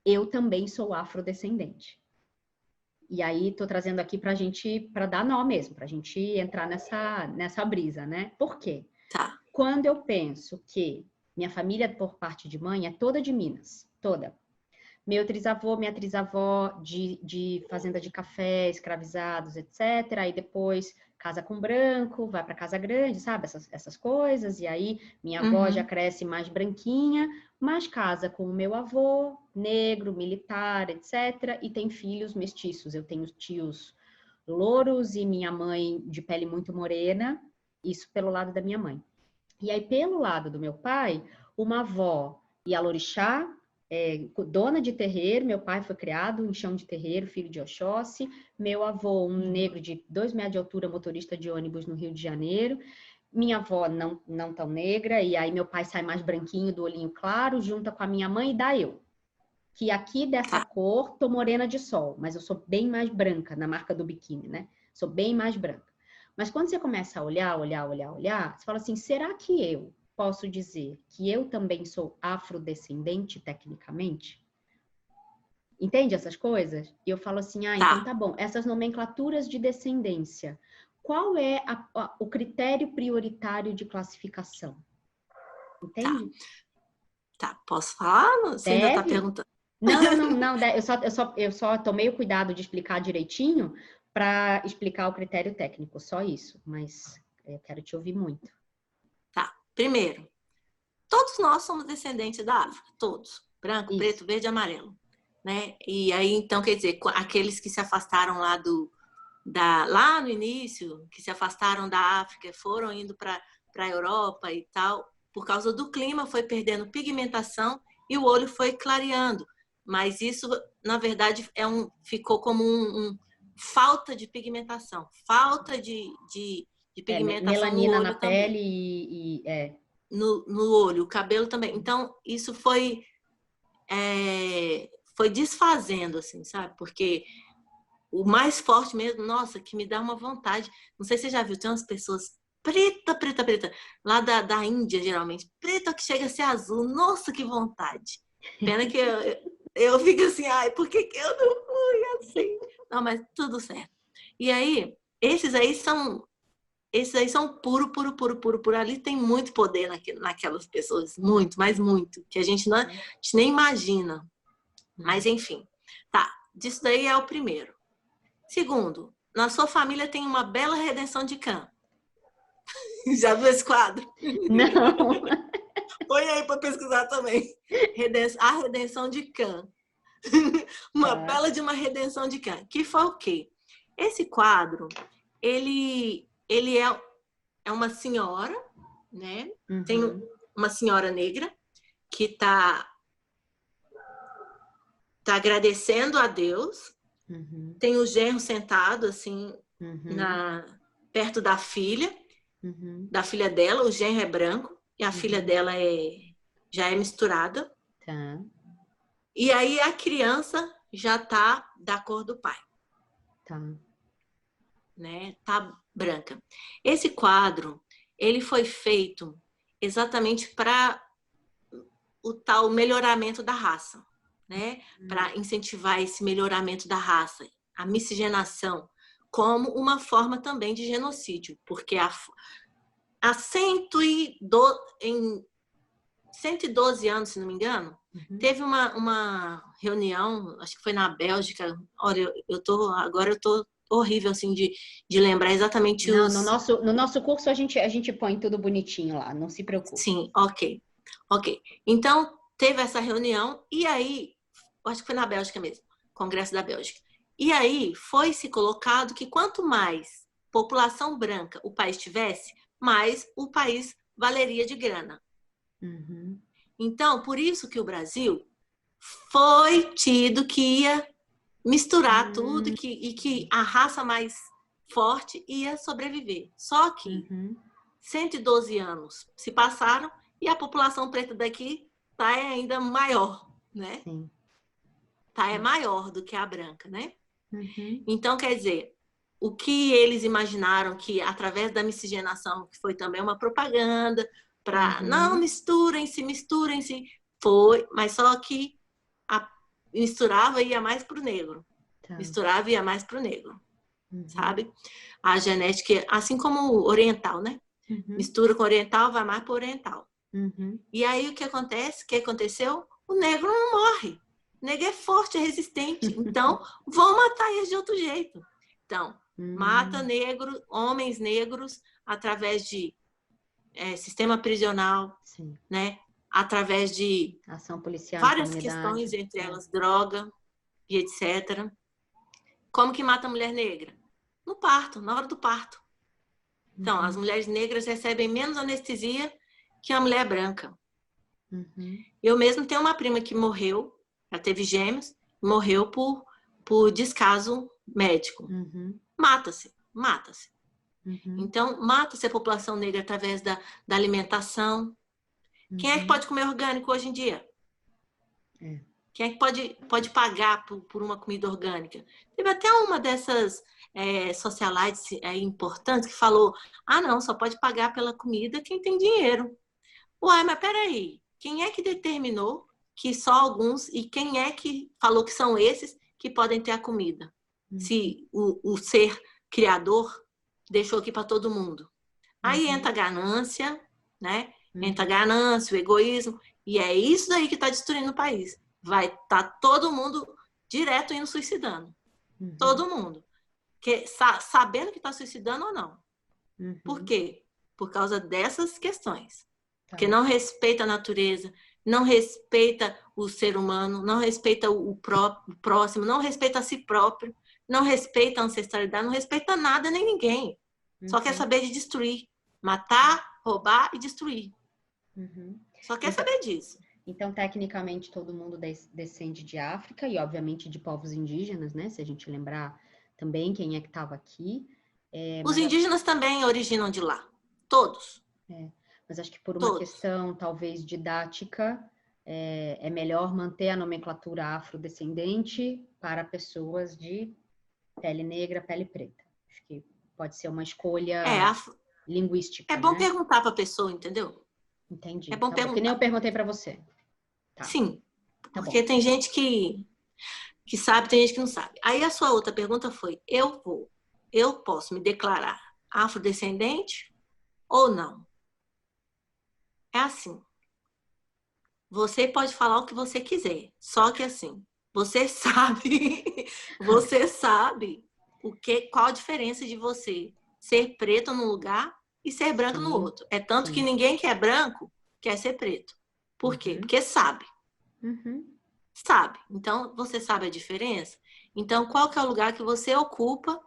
eu também sou afrodescendente. E aí, tô trazendo aqui para dar nó mesmo, pra gente entrar nessa brisa, né? Por quê? Tá. Quando eu penso que minha família, por parte de mãe, é toda de Minas, toda. Meu trisavô, minha trisavó de fazenda de café, escravizados, etc. Aí depois casa com branco, vai para casa grande, sabe? Essas coisas. E aí minha avó já cresce mais branquinha, mas casa com o meu avô, negro, militar, etc. E tem filhos mestiços. Eu tenho tios louros e minha mãe de pele muito morena. Isso pelo lado da minha mãe. E aí, pelo lado do meu pai, uma avó Ialorixá, dona de terreiro, meu pai foi criado em chão de terreiro, filho de Oxóssi, meu avô, um negro de 2 metros de altura, motorista de ônibus no Rio de Janeiro, minha avó não tão negra, e aí meu pai sai mais branquinho, do olhinho claro, junta com a minha mãe e dá eu. Que aqui dessa cor, tô morena de sol, mas eu sou bem mais branca, na marca do biquíni, né? Sou bem mais branca. Mas quando você começa a olhar, você fala assim, será que eu posso dizer que eu também sou afrodescendente tecnicamente? Entende essas coisas? E eu falo assim, então tá bom, essas nomenclaturas de descendência, qual é o critério prioritário de classificação? Entende? Tá, posso falar? Você ainda tá perguntando. Não. Eu só tomei o cuidado de explicar direitinho para explicar o critério técnico, só isso. Mas eu quero te ouvir muito. Tá. Primeiro, todos nós somos descendentes da África, todos. Branco, isso. Preto, verde e amarelo. Né? E aí, então, quer dizer, aqueles que se afastaram lá no início, que se afastaram da África, foram indo para a Europa e tal, por causa do clima, foi perdendo pigmentação e o olho foi clareando. Mas isso, na verdade, ficou como falta de pigmentação, falta de pigmentação melanina no olho na também. Pele no olho, o cabelo também. Então, isso foi desfazendo, assim, sabe? Porque o mais forte mesmo, nossa, que me dá uma vontade. Não sei se você já viu, tem umas pessoas preta, lá da Índia, geralmente, preta que chega a ser azul. Nossa, que vontade. Pena que eu fico assim, ai, por que eu não fui assim? Não, mas tudo certo. E aí, esses aí são puro. Ali tem muito poder naquelas pessoas. Muito, mas muito. Que a gente nem imagina. Mas, enfim. Tá, disso daí é o primeiro. Segundo, na sua família tem uma bela redenção de Cã. Já viu esse quadro? Não. Põe aí para pesquisar também. A redenção de Cã. Uma bela de uma redenção de Cã. Que foi o quê? Esse quadro, ele é uma senhora, né? Tem uma senhora negra que tá agradecendo a Deus. Tem o genro sentado assim perto da filha dela. O genro é branco e a filha dela já é misturada. Tá. E aí a criança já tá da cor do pai. Tá. Né? Tá branca. Esse quadro, ele foi feito exatamente para o tal melhoramento da raça, né? Para incentivar esse melhoramento da raça, a miscigenação, como uma forma também de genocídio, porque há 112 anos, se não me engano, teve uma reunião, acho que foi na Bélgica. Olha, agora eu tô horrível assim de lembrar exatamente no nosso curso a gente põe tudo bonitinho lá, não se preocupe. Sim, ok. Então, teve essa reunião e aí, acho que foi na Bélgica mesmo, Congresso da Bélgica. E aí foi se colocado que quanto mais população branca o país tivesse, mais o país valeria de grana. Então, por isso que o Brasil foi tido que ia misturar tudo e que a raça mais forte ia sobreviver. Só que 112 anos se passaram e a população preta daqui está ainda maior, né? Sim. É maior do que a branca, né? Então, quer dizer, o que eles imaginaram que através da miscigenação, que foi também uma propaganda para não misturem-se, Foi, mas só que misturava e ia mais pro negro. Tá. Misturava e ia mais pro negro, Uhum. sabe? A genética, assim como o oriental, né? Uhum. Mistura com oriental, vai mais pro oriental. Uhum. E aí o que acontece? O que aconteceu? O negro não morre. O negro é forte, é resistente. Então, vão matar eles de outro jeito. Então, mata negro, homens negros, através de sistema prisional, Sim. né? Através de Ação policial em várias comunidade. questões, entre elas droga e etc. Como que mata a mulher negra? No parto, na hora do parto. Então, as mulheres negras recebem menos anestesia que a mulher branca. Uhum. Eu mesmo tenho uma prima que morreu, ela teve gêmeos, morreu por descaso médico. Uhum. Mata-se, mata-se. Uhum. Então, mata-se a população negra através da alimentação. Quem é que pode comer orgânico hoje em dia? É. Quem é que pode pagar por uma comida orgânica? Teve até uma dessas socialites importantes que falou: ah, não, só pode pagar pela comida quem tem dinheiro. Uai, mas peraí, quem é que determinou que só alguns, e quem é que falou que são esses que podem ter a comida? Se o ser criador deixou aqui para todo mundo. Aí entra a ganância, né? Entra a ganância, o egoísmo, e é isso daí que está destruindo o país. Vai estar todo mundo direto indo suicidando. Todo mundo. Sabendo que está suicidando ou não. Por quê? Por causa dessas questões. Porque não respeita a natureza, não respeita o ser humano, não respeita o próximo, não respeita a si próprio, não respeita a ancestralidade, não respeita nada nem ninguém. Só quer saber de destruir. Matar, roubar e destruir. Só quer saber disso. Então, tecnicamente, todo mundo descende de África e, obviamente, de povos indígenas, né? Se a gente lembrar também quem é que estava aqui. Os indígenas também originam de lá. Todos. Mas acho que por uma Todos. questão, talvez, didática, é melhor manter a nomenclatura afrodescendente para pessoas de pele negra, pele preta. Acho que pode ser uma escolha linguística, É bom né? perguntar para a pessoa, entendeu? Entendi. É bom perguntar. Que nem eu perguntei para você. Tá. Sim. Tá Porque bom. tem gente que sabe, tem gente que não sabe. Aí a sua outra pergunta foi: eu posso me declarar afrodescendente ou não? É assim. Você pode falar o que você quiser, só que assim, você sabe qual a diferença de você ser preto num lugar e ser branco no outro. É tanto que ninguém que é branco quer ser preto. Por quê? Porque sabe. Sabe. Então, você sabe a diferença? Então, qual que é o lugar que você ocupa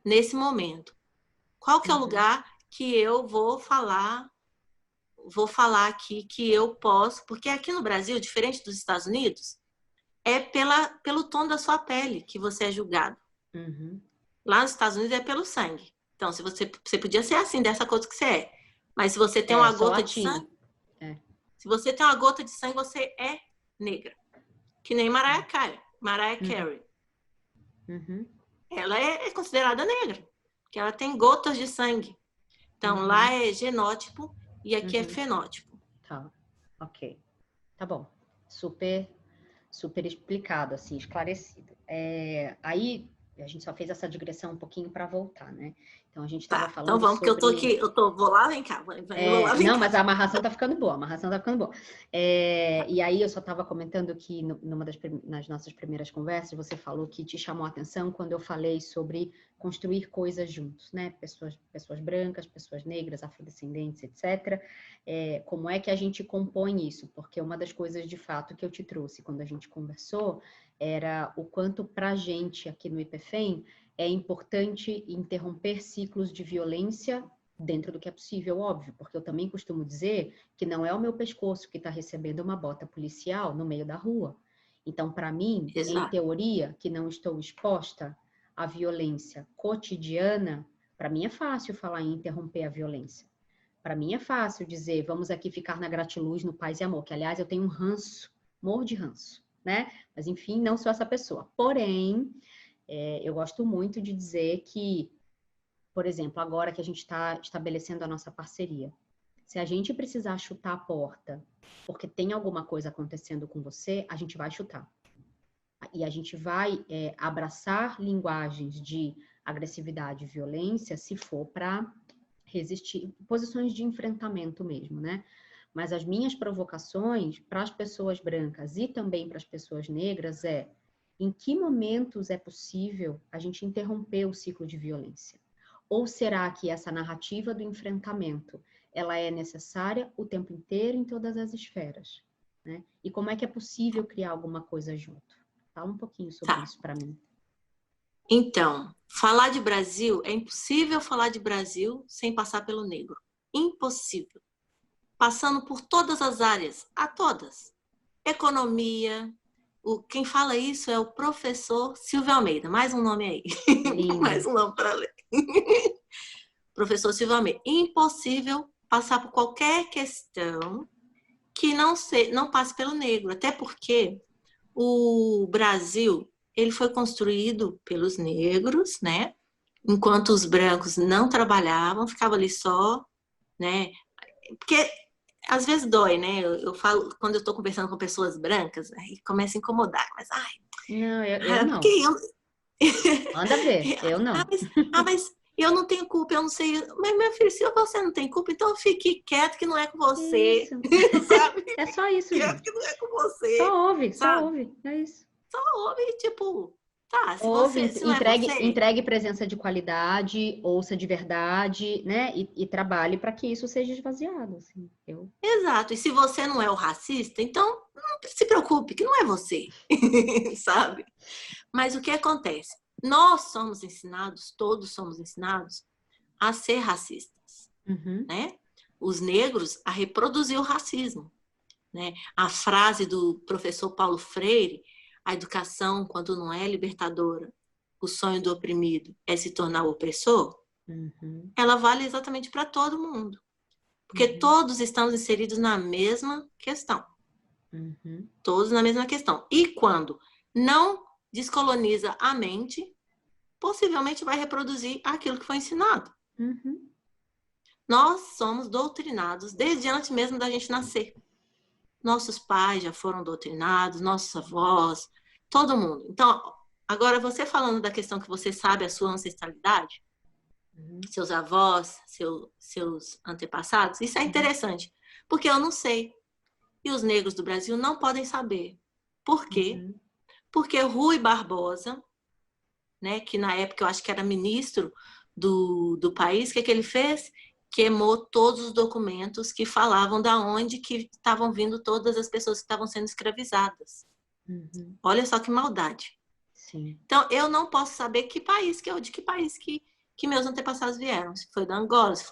nesse momento? Qual que é o lugar que eu vou falar aqui que eu posso, porque aqui no Brasil, diferente dos Estados Unidos, é pelo tom da sua pele que você é julgado. Lá nos Estados Unidos é pelo sangue. Então, se você podia ser assim, dessa coisa que você é. Mas se você tem uma gota de sangue, se você tem uma gota de sangue, você é negra. Que nem Mariah Carey. Ela é considerada negra, porque ela tem gotas de sangue. Então, lá é genótipo e aqui é fenótipo. Tá, ok. Tá bom. Super explicado, assim, esclarecido. Aí, a gente só fez essa digressão um pouquinho para voltar, né? Então, a gente estava falando então vamos, sobre... porque eu tô aqui, vou lá, vem cá. Vou lá, vem cá. Mas a amarração tá ficando boa, e aí eu só estava comentando que nas nossas primeiras conversas, você falou que te chamou a atenção quando eu falei sobre construir coisas juntos, né? Pessoas brancas, pessoas negras, afrodescendentes, etc. Como é que a gente compõe isso? Porque uma das coisas, de fato, que eu te trouxe quando a gente conversou era o quanto para a gente aqui no IPFEM é importante interromper ciclos de violência dentro do que é possível, óbvio, porque eu também costumo dizer que não é o meu pescoço que está recebendo uma bota policial no meio da rua. Então, para mim, em teoria, que não estou exposta à violência cotidiana, para mim é fácil falar em interromper a violência. Para mim é fácil dizer, vamos aqui ficar na gratiluz, no paz e amor, que aliás eu tenho um ranço, morro de ranço, né? Mas enfim, não sou essa pessoa. Porém, eu gosto muito de dizer que, por exemplo, agora que a gente está estabelecendo a nossa parceria, Se a gente precisar chutar a porta porque tem alguma coisa acontecendo com você, a gente vai chutar. E a gente vai abraçar linguagens de agressividade e violência se for para resistir, posições de enfrentamento mesmo, né? Mas as minhas provocações para as pessoas brancas e também para as pessoas negras em que momentos é possível a gente interromper o ciclo de violência? Ou será que essa narrativa do enfrentamento, ela é necessária o tempo inteiro em todas as esferas, né? E como é que é possível criar alguma coisa junto? Fala um pouquinho sobre isso para mim. Então, falar de Brasil, é impossível falar de Brasil sem passar pelo negro. Impossível. Passando por todas as áreas, a todas. Economia. Quem fala isso é o professor Silvio Almeida. Mais um nome aí. Mais um nome para ler. Professor Silvio Almeida. Impossível passar por qualquer questão que não passe pelo negro. Até porque o Brasil, ele foi construído pelos negros, né? Enquanto os brancos não trabalhavam, ficavam ali só, né? Porque às vezes dói, né? Eu falo, quando eu estou conversando com pessoas brancas, aí começa a incomodar. Mas, não, eu não. Manda ver, eu não. Mas eu não tenho culpa, eu não sei. Mas, meu filho, se você não tem culpa, então fique quieto que não é com você. Isso. Sabe? É só isso, quieto gente. que não é com você. Só ouve, é isso. Só ouve, tipo, tá, se ouve, você, se não é você... entregue presença de qualidade, ouça de verdade, né? E trabalhe para que isso seja esvaziado, assim. Exato, e se você não é o racista, então não se preocupe, que não é você, sabe? Mas o que acontece? Nós somos ensinados, todos somos ensinados a ser racistas, né? Os negros a reproduzir o racismo, né? A frase do professor Paulo Freire, a educação, quando não é libertadora, o sonho do oprimido é se tornar o opressor, ela vale exatamente para todo mundo. Porque todos estamos inseridos na mesma questão. Todos na mesma questão. E quando não descoloniza a mente, possivelmente vai reproduzir aquilo que foi ensinado. Nós somos doutrinados desde antes mesmo da gente nascer. Nossos pais já foram doutrinados, nossos avós, todo mundo. Então, agora você falando da questão que você sabe a sua ancestralidade, seus avós, seus antepassados, isso é interessante, porque eu não sei. E os negros do Brasil não podem saber. Por quê? Porque Rui Barbosa, né, que na época eu acho que era ministro do país, o que ele fez? Queimou todos os documentos que falavam da onde que estavam vindo todas as pessoas que estavam sendo escravizadas. Olha só que maldade. Sim. Então, eu não posso saber de que país que meus antepassados vieram. Se foi da Angola, se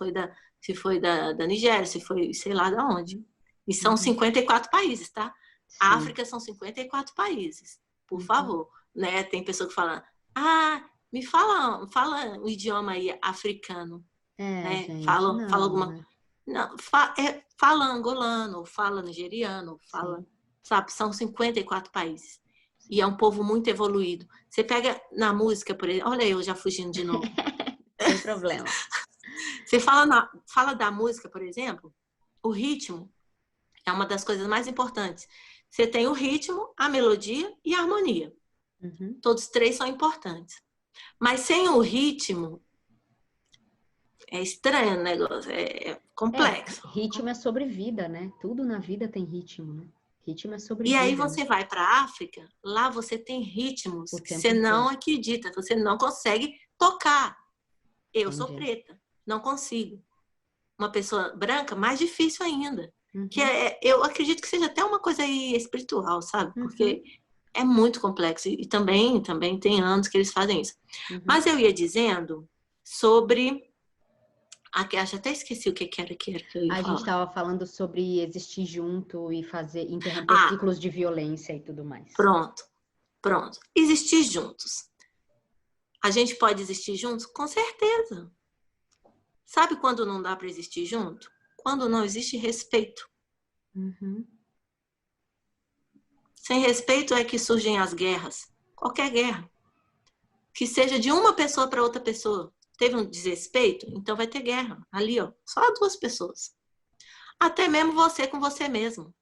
foi da Nigéria, se foi sei lá de onde. E são 54 países, tá? Sim. A África são 54 países. Por favor. Né? Tem pessoa que fala, me fala um idioma aí africano. Né? Gente, fala alguma... Né? Não, fala angolano, fala nigeriano, fala... Sabe? São 54 países. E é um povo muito evoluído. Você pega na música, por exemplo... Olha eu já fugindo de novo. Sem problema. Você fala da música, por exemplo, o ritmo é uma das coisas mais importantes. Você tem o ritmo, a melodia e a harmonia. Todos três são importantes. Mas sem o ritmo, é estranho o negócio, é complexo. Ritmo é sobre vida, né? Tudo na vida tem ritmo, né? Ritmo é sobre vida. E aí você vai para a África, lá você tem ritmos que você não acredita, você não consegue tocar. Eu sou preta, não consigo. Uma pessoa branca, mais difícil ainda. Que eu acredito que seja até uma coisa aí espiritual, sabe? Porque é muito complexo. E também tem anos que eles fazem isso. Mas eu ia dizendo sobre... Acho até esqueci o que era que eu ia falar. A gente estava falando sobre existir junto e interromper ciclos de violência e tudo mais. Pronto. Existir juntos. A gente pode existir juntos? Com certeza. Sabe quando não dá para existir junto? Quando não existe respeito. Sem respeito é que surgem as guerras. Qualquer guerra. Que seja de uma pessoa para outra pessoa. Teve um desrespeito? Então vai ter guerra. Ali, ó. Só duas pessoas. Até mesmo você com você mesmo.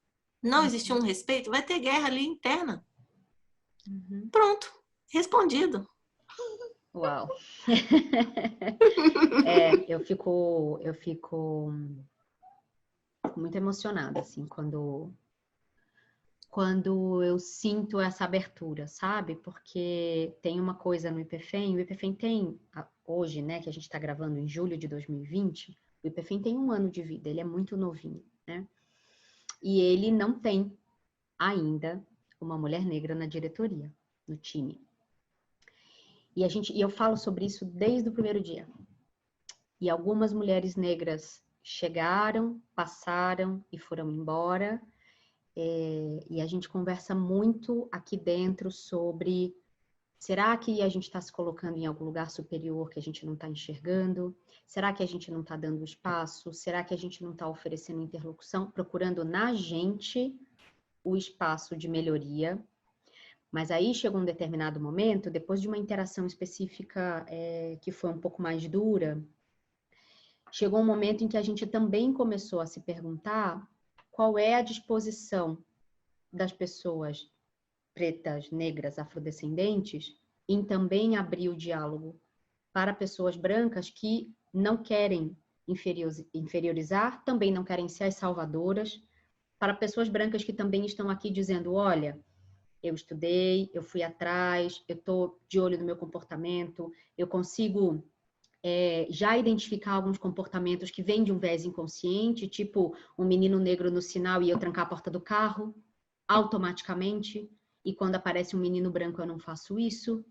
Não existe um respeito, vai ter guerra ali interna. Pronto, respondido. Uau. Eu fico muito emocionada, assim, quando eu sinto essa abertura, sabe? Porque tem uma coisa no IPFEM, o IPFEM tem, hoje, né, que a gente está gravando em julho de 2020, o IPFEM tem 1 ano de vida, ele é muito novinho, né? E ele não tem ainda uma mulher negra na diretoria, no time. E eu falo sobre isso desde o primeiro dia. E algumas mulheres negras chegaram, passaram e foram embora. E a gente conversa muito aqui dentro sobre: será que a gente está se colocando em algum lugar superior que a gente não está enxergando? Será que a gente não está dando espaço? Será que a gente não está oferecendo interlocução, procurando na gente o espaço de melhoria? Mas aí chegou um determinado momento, depois de uma interação específica que foi um pouco mais dura, chegou um momento em que a gente também começou a se perguntar qual é a disposição das pessoas pretas, negras, afrodescendentes em também abrir o diálogo para pessoas brancas que não querem inferiorizar, também não querem ser as salvadoras, para pessoas brancas que também estão aqui dizendo: olha, eu estudei, eu fui atrás, eu estou de olho no meu comportamento, eu consigo já identificar alguns comportamentos que vêm de um viés inconsciente, tipo um menino negro no sinal e eu trancar a porta do carro automaticamente, e quando aparece um menino branco eu não faço isso.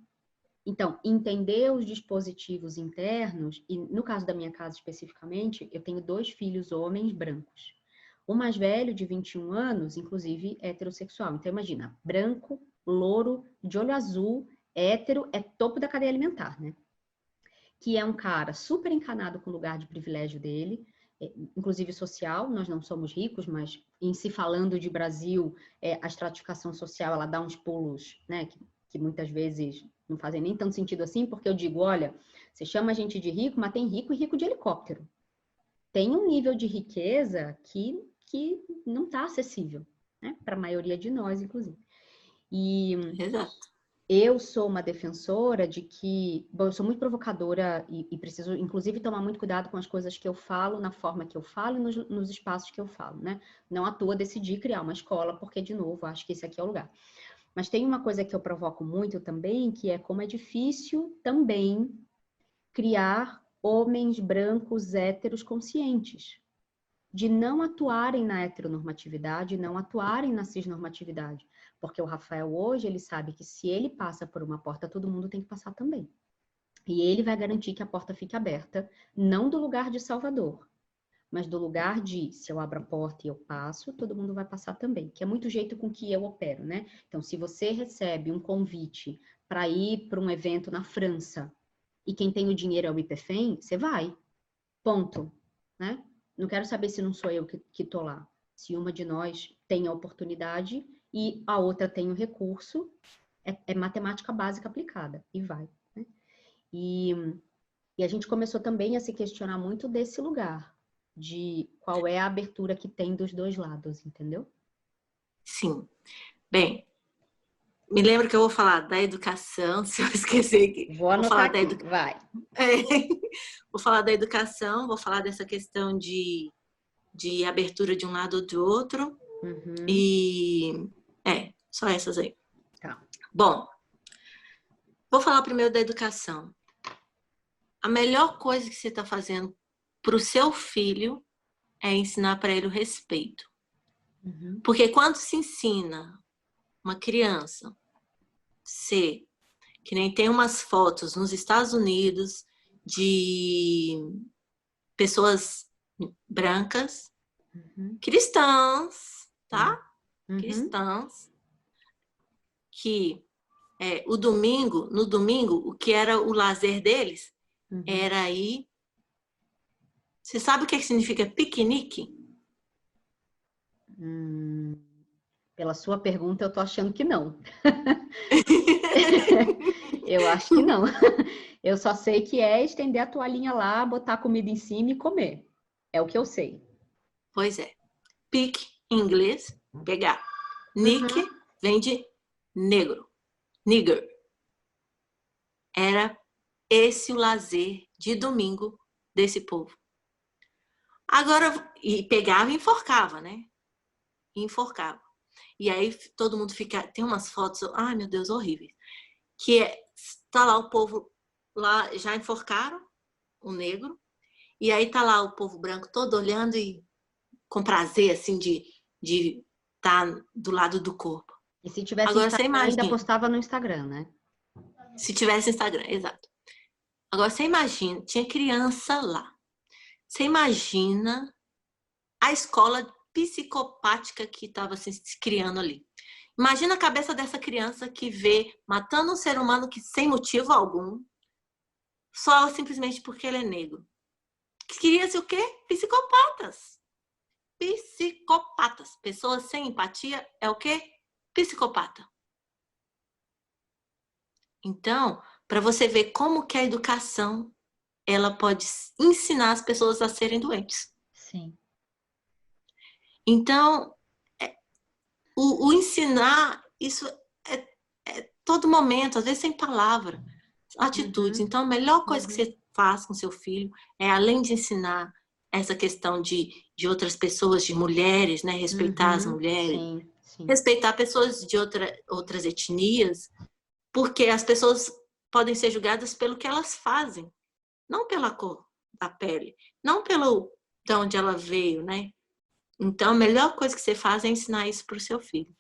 Então, entender os dispositivos internos, e no caso da minha casa especificamente, eu tenho 2 filhos homens brancos. O mais velho, de 21 anos, inclusive, é heterossexual. Então, imagina, branco, louro, de olho azul, hétero, é topo da cadeia alimentar, né? Que é um cara super encanado com o lugar de privilégio dele, inclusive social. Nós não somos ricos, mas em se falando de Brasil, a estratificação social, ela dá uns pulos, né, que muitas vezes não fazem nem tanto sentido assim, porque eu digo: olha, você chama a gente de rico, mas tem rico e rico de helicóptero. Tem um nível de riqueza que não está acessível, né, para a maioria de nós, inclusive. E Exato. eu sou uma defensora de que... Bom, eu sou muito provocadora e preciso, inclusive, tomar muito cuidado com as coisas que eu falo, na forma que eu falo e nos espaços que eu falo, né? Não à toa decidi criar uma escola, porque, de novo, acho que esse aqui é o lugar. Mas tem uma coisa que eu provoco muito também, que é como é difícil também criar homens brancos héteros conscientes, de não atuarem na heteronormatividade, não atuarem na cisnormatividade. Porque o Rafael hoje, ele sabe que se ele passa por uma porta, todo mundo tem que passar também. E ele vai garantir que a porta fique aberta, não do lugar de salvador, mas do lugar de: se eu abro a porta e eu passo, todo mundo vai passar também, que é muito o jeito com que eu opero, né? Então, se você recebe um convite para ir para um evento na França e quem tem o dinheiro é o IPFEM, você vai. Ponto, né? Não quero saber se não sou eu que tô lá. Se uma de nós tem a oportunidade e a outra tem o recurso, é matemática básica aplicada, e vai, né? E a gente começou também a se questionar muito desse lugar, de qual é a abertura que tem dos 2 lados, entendeu? Sim. Bem, me lembro que eu vou falar da educação, se eu esquecer aqui. Vou anotar aqui, vai. Vou falar da educação, vou falar dessa questão de abertura de um lado ou do outro. Uhum. E só essas aí. Tá. Bom, vou falar primeiro da educação. A melhor coisa que você está fazendo para o seu filho é ensinar para ele o respeito. Uhum. Porque quando se ensina uma criança ser, que nem tem umas fotos nos Estados Unidos de pessoas brancas, cristãs, tá? Uhum. Cristãs, que no domingo, o que era o lazer deles era ir. Você sabe o que significa piquenique? Pela sua pergunta, eu tô achando que não. Eu acho que não. Eu só sei que é estender a toalhinha lá, botar a comida em cima e comer. É o que eu sei. Pois é. Pick, em inglês, pegar. Nick vem de negro. Nigger. Era esse o lazer de domingo desse povo. Agora, e pegava e enforcava, né? E enforcava. E aí todo mundo fica... Tem umas fotos, ai meu Deus, horríveis. Que tá lá o povo, lá já enforcaram o negro. E aí tá lá o povo branco todo olhando e com prazer, assim, de estar do lado do corpo. E se tivesse Agora você Instagram, ainda imagina. postava no Instagram, né? Se tivesse Instagram, exato. Agora você imagina, tinha criança lá. Você imagina a escola psicopática que estava se criando ali. Imagina a cabeça dessa criança que vê matando um ser humano que sem motivo algum, só simplesmente porque ele é negro. Queria-se o quê? Psicopatas. Psicopatas. Pessoas sem empatia é o quê? Psicopata. Então, para você ver como que a educação ela pode ensinar as pessoas a serem doentes. Sim. Então, o ensinar, isso é todo momento, às vezes sem palavra, atitudes. Então, a melhor coisa que você faz com seu filho é, além de ensinar essa questão de outras pessoas, de mulheres, né? Respeitar as mulheres, Sim. respeitar pessoas de outras etnias, porque as pessoas podem ser julgadas pelo que elas fazem, não pela cor da pele, não pelo de onde ela veio, né? Então, a melhor coisa que você faz é ensinar isso para o seu filho.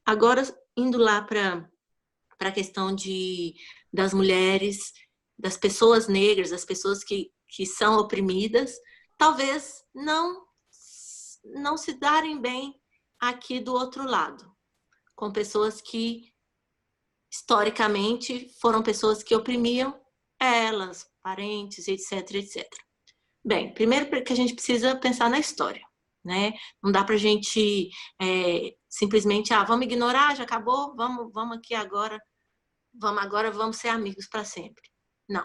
Agora, indo lá para a questão das mulheres, das pessoas negras, das pessoas que são oprimidas, talvez não se darem bem aqui do outro lado, com pessoas que, historicamente, foram pessoas que oprimiam elas, parentes, etc, etc. Bem, primeiro que a gente precisa pensar na história, né? Não dá pra gente simplesmente, vamos ignorar, já acabou, vamos aqui agora, vamos ser amigos para sempre. Não.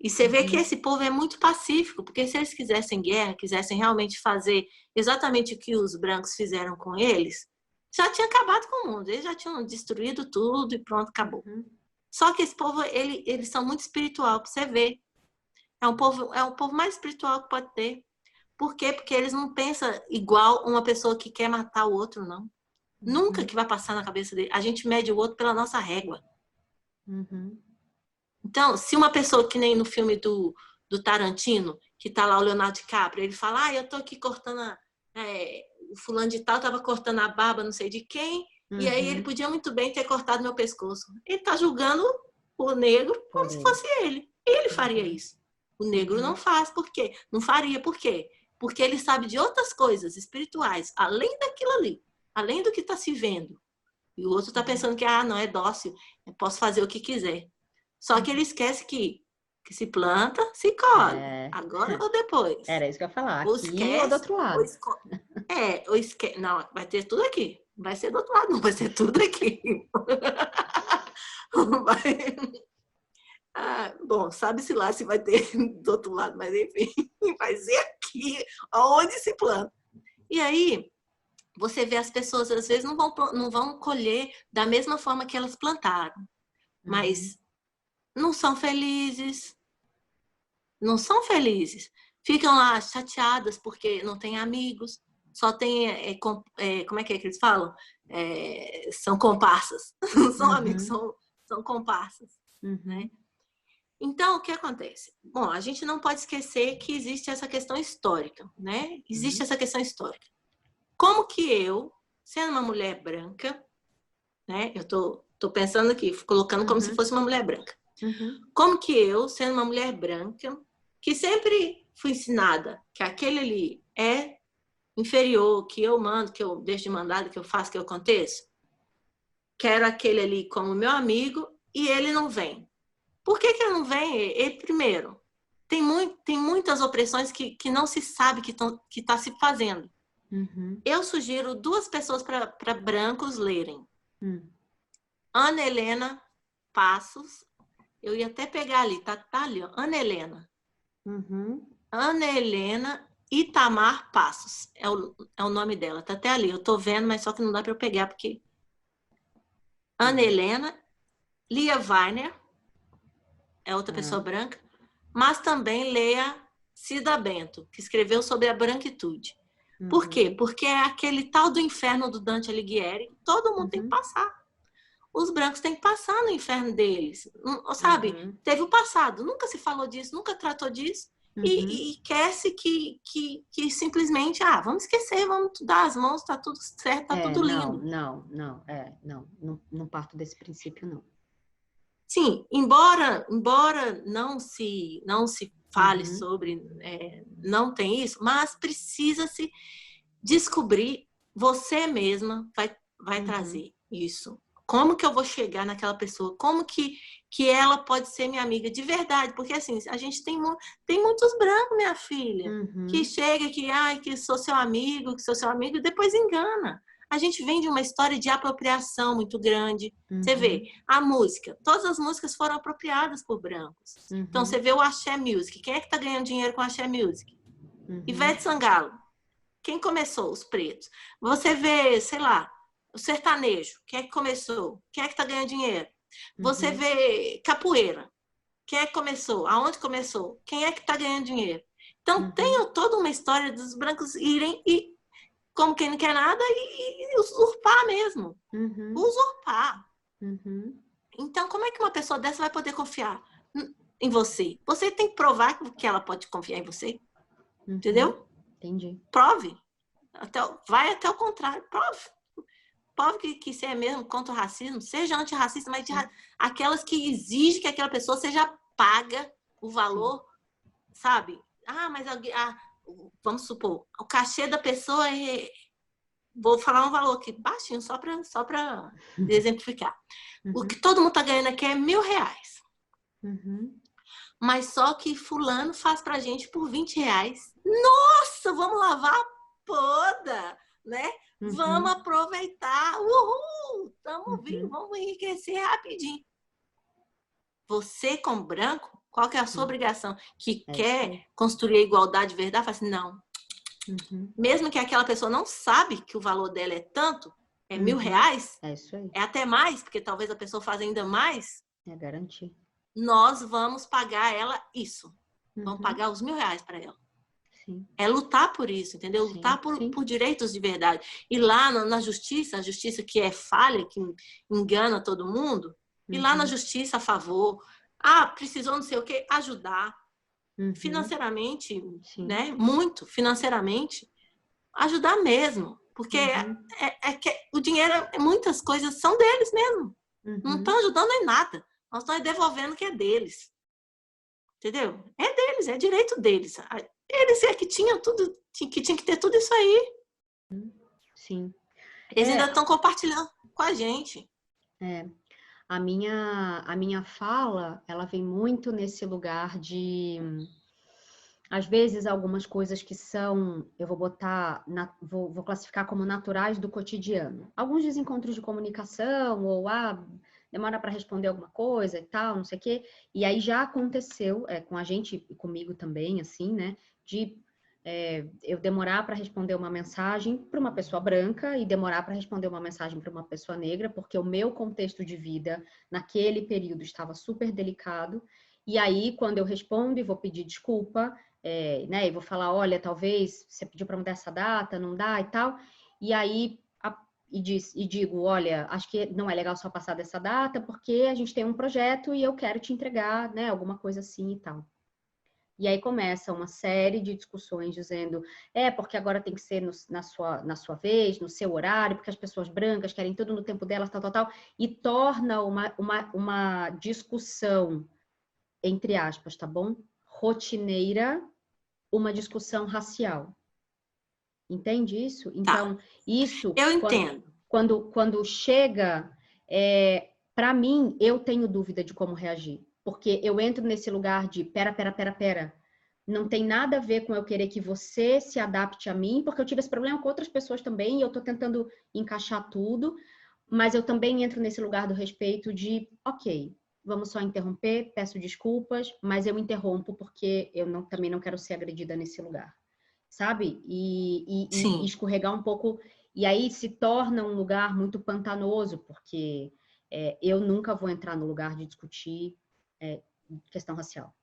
E você vê que esse povo é muito pacífico, porque se eles quisessem guerra, quisessem realmente fazer exatamente o que os brancos fizeram com eles, já tinha acabado com o mundo, eles já tinham destruído tudo e pronto, acabou. Só que esse povo, eles são muito espiritual, para você ver. É um povo mais espiritual que pode ter. Por quê? Porque eles não pensam igual uma pessoa que quer matar o outro, não. Nunca que vai passar na cabeça dele. A gente mede o outro pela nossa régua. Então, se uma pessoa que nem no filme do Tarantino, que tá lá o Leonardo DiCaprio, ele fala, eu tô aqui cortando, o fulano de tal tava cortando a barba não sei de quem, e aí ele podia muito bem ter cortado meu pescoço. Ele tá julgando o negro como se fosse ele. Ele faria isso. O negro não faz. Por quê? Não faria. Por quê? Porque ele sabe de outras coisas espirituais, além daquilo ali, além do que está se vendo. E o outro está pensando que, não, é dócil, eu posso fazer o que quiser. Só que ele esquece que se planta, se colhe. Agora ou depois. Era isso que eu ia falar, Ou aqui esquece, ou do outro lado. ou esquece. Não, vai ter tudo aqui. Não vai ser do outro lado, não, vai ser tudo aqui. Bom, sabe-se lá se vai ter do outro lado, mas enfim, vai ser aqui, aonde se planta. E aí, você vê as pessoas, às vezes, não vão colher da mesma forma que elas plantaram, mas não são felizes, ficam lá chateadas porque não têm amigos, só tem, como é que eles falam? São comparsas, não são amigos, são comparsas, né? Então, o que acontece? Bom, a gente não pode esquecer que existe essa questão histórica, né? Existe essa questão histórica. Como que eu, sendo uma mulher branca, né? Eu tô pensando aqui, colocando como se fosse uma mulher branca. Como que eu, sendo uma mulher branca, que sempre fui ensinada que aquele ali é inferior, que eu mando, que eu deixo de mandar, que eu faço, que eu aconteço, quero aquele ali como meu amigo e ele não vem. Por que ele não vem? Ele, primeiro, tem muitas opressões que não se sabe que está se fazendo. Eu sugiro 2 pessoas para brancos lerem. Ana Helena Passos. Eu ia até pegar ali, tá ali, ó, Ana Helena. Ana Helena Itamar Passos. É o nome dela. Tá até ali. Eu tô vendo, mas só que não dá para eu pegar, porque... Ana Helena, Lia Weiner, é outra pessoa branca, mas também leia Cida Bento, que escreveu sobre a branquitude. Por quê? Porque é aquele tal do inferno do Dante Alighieri, todo mundo tem que passar. Os brancos têm que passar no inferno deles. Sabe? Teve o passado, nunca se falou disso, nunca tratou disso. E quer-se que simplesmente, vamos esquecer, vamos dar as mãos, tá tudo certo, tá tudo lindo. Não parto desse princípio, não. Sim, embora não se fale sobre, não tem isso, mas precisa-se descobrir, você mesma vai trazer isso. Como que eu vou chegar naquela pessoa? Como que ela pode ser minha amiga de verdade? Porque assim, a gente tem muitos brancos, minha filha, que chega que sou seu amigo, e depois engana. A gente vem de uma história de apropriação muito grande. Você vê, a música, todas as músicas foram apropriadas por brancos. Então, você vê o Axé Music. Quem é que está ganhando dinheiro com o Axé Music? Ivete Sangalo. Quem começou? Os pretos. Você vê, sei lá, o sertanejo. Quem é que começou? Quem é que está ganhando dinheiro? Você vê capoeira. Quem é que começou? Aonde começou? Quem é que está ganhando dinheiro? Então, tem toda uma história dos brancos irem e, como quem não quer nada, e usurpar mesmo. Usurpar. Então, como é que uma pessoa dessa vai poder confiar em você? Você tem que provar que ela pode confiar em você. Entendeu? Entendi. Prove. Vai até o contrário. Prove que você é mesmo contra o racismo. Seja antirracista, mas aquelas que exigem que aquela pessoa seja paga o valor, sabe? Mas vamos supor, o cachê da pessoa é... Vou falar um valor aqui baixinho, só para exemplificar. O que todo mundo está ganhando aqui é R$1.000. Mas só que fulano faz pra gente por R$20. Nossa, vamos lavar a poda, né? Vamos aproveitar. Uhul! Vamos enriquecer rapidinho. Você, como branco, qual que é a sua obrigação? Que quer construir a igualdade de verdade? Fala assim, não. Mesmo que aquela pessoa não sabe que o valor dela é tanto, é R$1.000, é isso aí. É até mais, porque talvez a pessoa faça ainda mais. É garantir. Nós vamos pagar ela isso. Vamos pagar os R$1.000 para ela. Sim. É lutar por isso, entendeu? Lutar por direitos de verdade. E lá na justiça, a justiça que é falha, que engana todo mundo, e lá na justiça a favor, precisou não sei o quê, ajudar financeiramente, né? Muito financeiramente, ajudar mesmo. Porque que o dinheiro, muitas coisas são deles mesmo. Não estão ajudando em nada. Nós estamos devolvendo o que é deles. Entendeu? É deles, é direito deles. Eles é que tinham tudo, que tinha que ter tudo isso aí. Sim. Eles ainda estão compartilhando com a gente. A minha fala, ela vem muito nesse lugar de... Às vezes, algumas coisas que são, eu vou botar, vou classificar como naturais do cotidiano. Alguns desencontros de comunicação, ou demora para responder alguma coisa e tal, não sei o quê. E aí já aconteceu com a gente e comigo também, assim, né? De eu demorar para responder uma mensagem para uma pessoa branca e demorar para responder uma mensagem para uma pessoa negra, porque o meu contexto de vida naquele período estava super delicado. E aí, quando eu respondo e vou pedir desculpa, né, e vou falar, olha, talvez você pediu para mudar essa data, não dá e tal. E aí digo, olha, acho que não é legal só passar dessa data, porque a gente tem um projeto e eu quero te entregar, né, alguma coisa assim e tal. E aí começa uma série de discussões dizendo, porque agora tem que ser na sua vez, no seu horário, porque as pessoas brancas querem tudo no tempo delas, tal, tal, tal, e torna uma discussão, entre aspas, tá bom? Rotineira, uma discussão racial. Entende isso? Então, isso... Eu entendo. Quando chega, para mim, eu tenho dúvida de como reagir. Porque eu entro nesse lugar de pera. Não tem nada a ver com eu querer que você se adapte a mim, porque eu tive esse problema com outras pessoas também, e eu tô tentando encaixar tudo, mas eu também entro nesse lugar do respeito de, ok, vamos só interromper, peço desculpas, mas eu interrompo porque eu também não quero ser agredida nesse lugar. sabe? E Sim. escorregar um pouco. E aí se torna um lugar muito pantanoso, porque eu nunca vou entrar no lugar de discutir questão racial.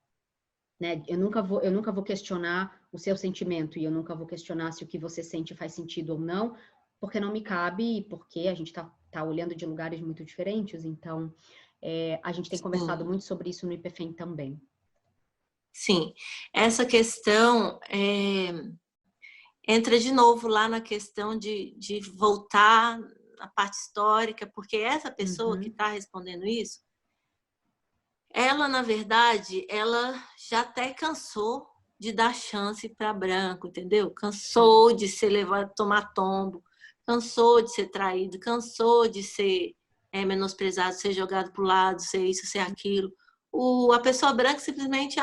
Né? Eu nunca vou questionar o seu sentimento e eu nunca vou questionar se o que você sente faz sentido ou não, porque não me cabe e porque a gente tá olhando de lugares muito diferentes. Então, a gente tem conversado Sim. muito sobre isso no IPFEM também. Sim. Essa questão entra de novo lá na questão de voltar à parte histórica, porque essa pessoa que está respondendo isso, ela, na verdade, ela já até cansou de dar chance para branco, entendeu? Cansou de ser levado, tomar tombo, cansou de ser traído, cansou de ser menosprezado, ser jogado para o lado, ser isso, ser aquilo. A pessoa branca simplesmente,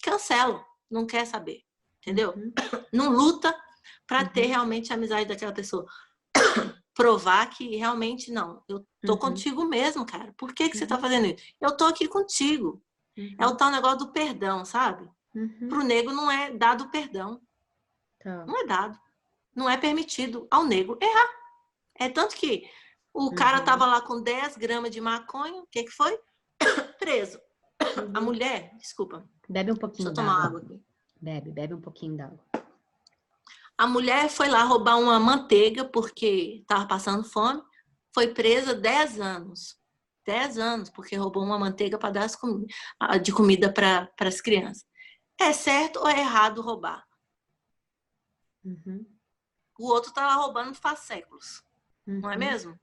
cancela, não quer saber, entendeu? Não luta para ter realmente a amizade daquela pessoa. Provar que realmente não, eu tô contigo mesmo, cara. Por que você tá fazendo isso? Eu tô aqui contigo. É o tal negócio do perdão, sabe? Pro negro não é dado o perdão. Tá. Não é dado. Não é permitido ao negro errar. É tanto que o cara tava lá com 10 gramas de maconha, o que foi? Preso. A mulher, desculpa. Bebe um Deixa pouquinho eu tomar d'água. água aqui. Bebe um pouquinho d'água. A mulher foi lá roubar uma manteiga porque estava passando fome. Foi presa 10 anos. 10 anos, porque roubou uma manteiga para dar de comida para as crianças. É certo ou é errado roubar? O outro estava roubando faz séculos. Não é mesmo?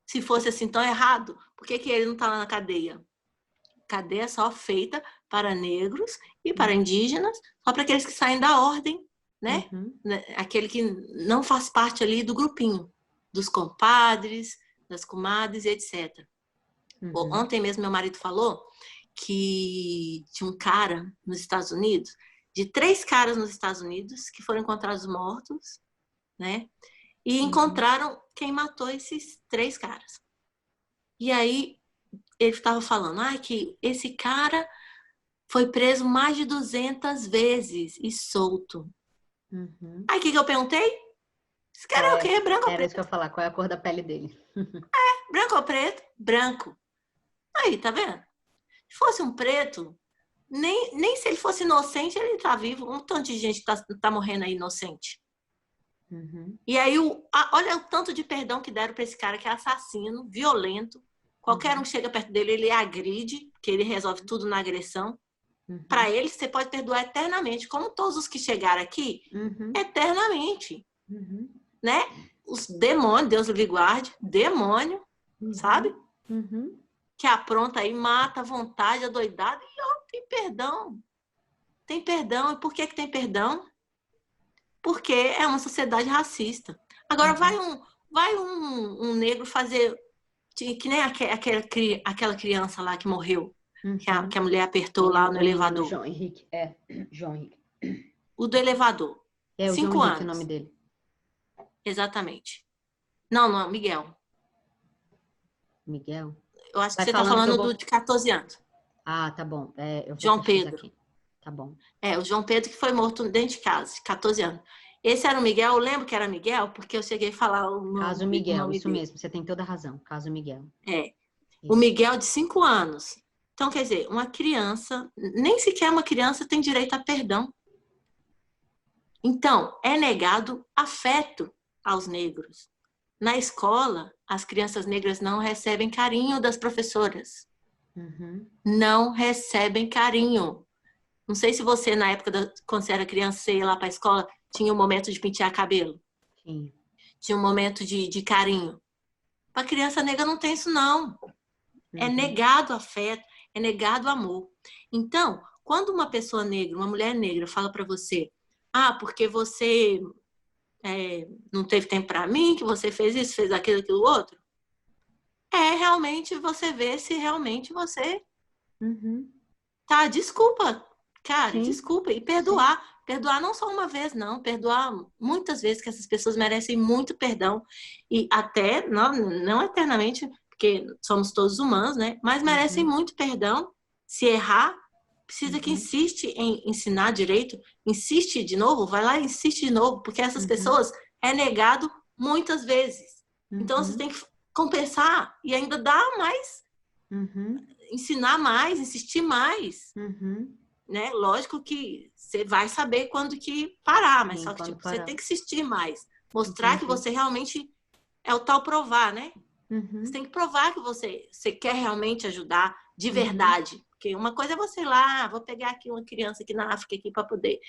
Se fosse assim tão errado, por que ele não está lá na cadeia? Cadeia é só feita para negros e para indígenas, só para aqueles que saem da ordem, né? Aquele que não faz parte ali do grupinho, dos compadres, das comadres e etc. Ontem mesmo meu marido falou que tinha um cara nos Estados Unidos, de 3 caras nos Estados Unidos que foram encontrados mortos, né? E encontraram quem matou esses 3 caras. E aí ele estava falando, que esse cara foi preso mais de 200 vezes e solto. Aí o que eu perguntei? Esse cara é o quê? Branco ou Era preto? isso que eu ia falar, qual é a cor da pele dele? Branco ou preto? Branco. Aí, tá vendo? Se fosse um preto, nem se ele fosse inocente, ele tá vivo. Um tanto de gente tá morrendo aí inocente. E aí, olha o tanto de perdão que deram pra esse cara que é assassino, violento. Qualquer um chega perto dele, ele agride, que ele resolve tudo na agressão. Para ele, você pode perdoar eternamente, como todos os que chegaram aqui, eternamente. Né? Os demônios, Deus livre guarde, demônio, sabe? Que apronta aí, mata a vontade, a doidada, e tem perdão. Tem perdão. E por que tem perdão? Porque é uma sociedade racista. Agora, vai um negro fazer que nem aquela criança lá que morreu, que a mulher apertou lá no elevador. João Henrique, João Henrique. O do elevador. É o 5 João anos. Henrique, o nome dele. Exatamente. Não, Miguel. Miguel? Eu acho que você está falando do de 14 anos. Ah, tá bom. Eu vou João Pedro. aqui. Tá bom. O João Pedro que foi morto dentro de casa, de 14 anos. Esse era o Miguel, eu lembro que era Miguel, porque eu cheguei a falar o nome, Caso Miguel, o nome isso dele. mesmo, você tem toda a razão. Caso Miguel. O Miguel de 5 anos. Então, quer dizer, uma criança, nem sequer uma criança tem direito a perdão. Então, é negado afeto aos negros. Na escola, as crianças negras não recebem carinho das professoras. Não recebem carinho. Não sei se você, na época, quando você era criança, você ia lá para a escola, tinha um momento de pentear cabelo. Sim. Tinha um momento de carinho. Para criança negra não tem isso, não. É negado afeto, é negado amor. Então, quando uma pessoa negra, uma mulher negra, fala para você, porque você não teve tempo para mim, que você fez isso, fez aquilo, aquilo outro, realmente você vê se realmente você desculpa, cara, Sim. desculpa, e perdoar. Sim. Perdoar não só uma vez, não, perdoar muitas vezes, que essas pessoas merecem muito perdão, e até, não eternamente, porque somos todos humanos, né? Mas merecem muito perdão se errar, precisa que insiste em ensinar direito, insiste de novo, vai lá e insiste de novo, porque essas pessoas é negado muitas vezes. Então, você tem que compensar e ainda dar mais, ensinar mais, insistir mais. Né? Lógico que você vai saber quando que parar, mas só que tipo, você tem que insistir mais. Mostrar que você realmente é o tal provar, né? Você tem que provar que você quer realmente ajudar de verdade. Porque uma coisa é você ir lá, vou pegar aqui uma criança aqui na África aqui para poder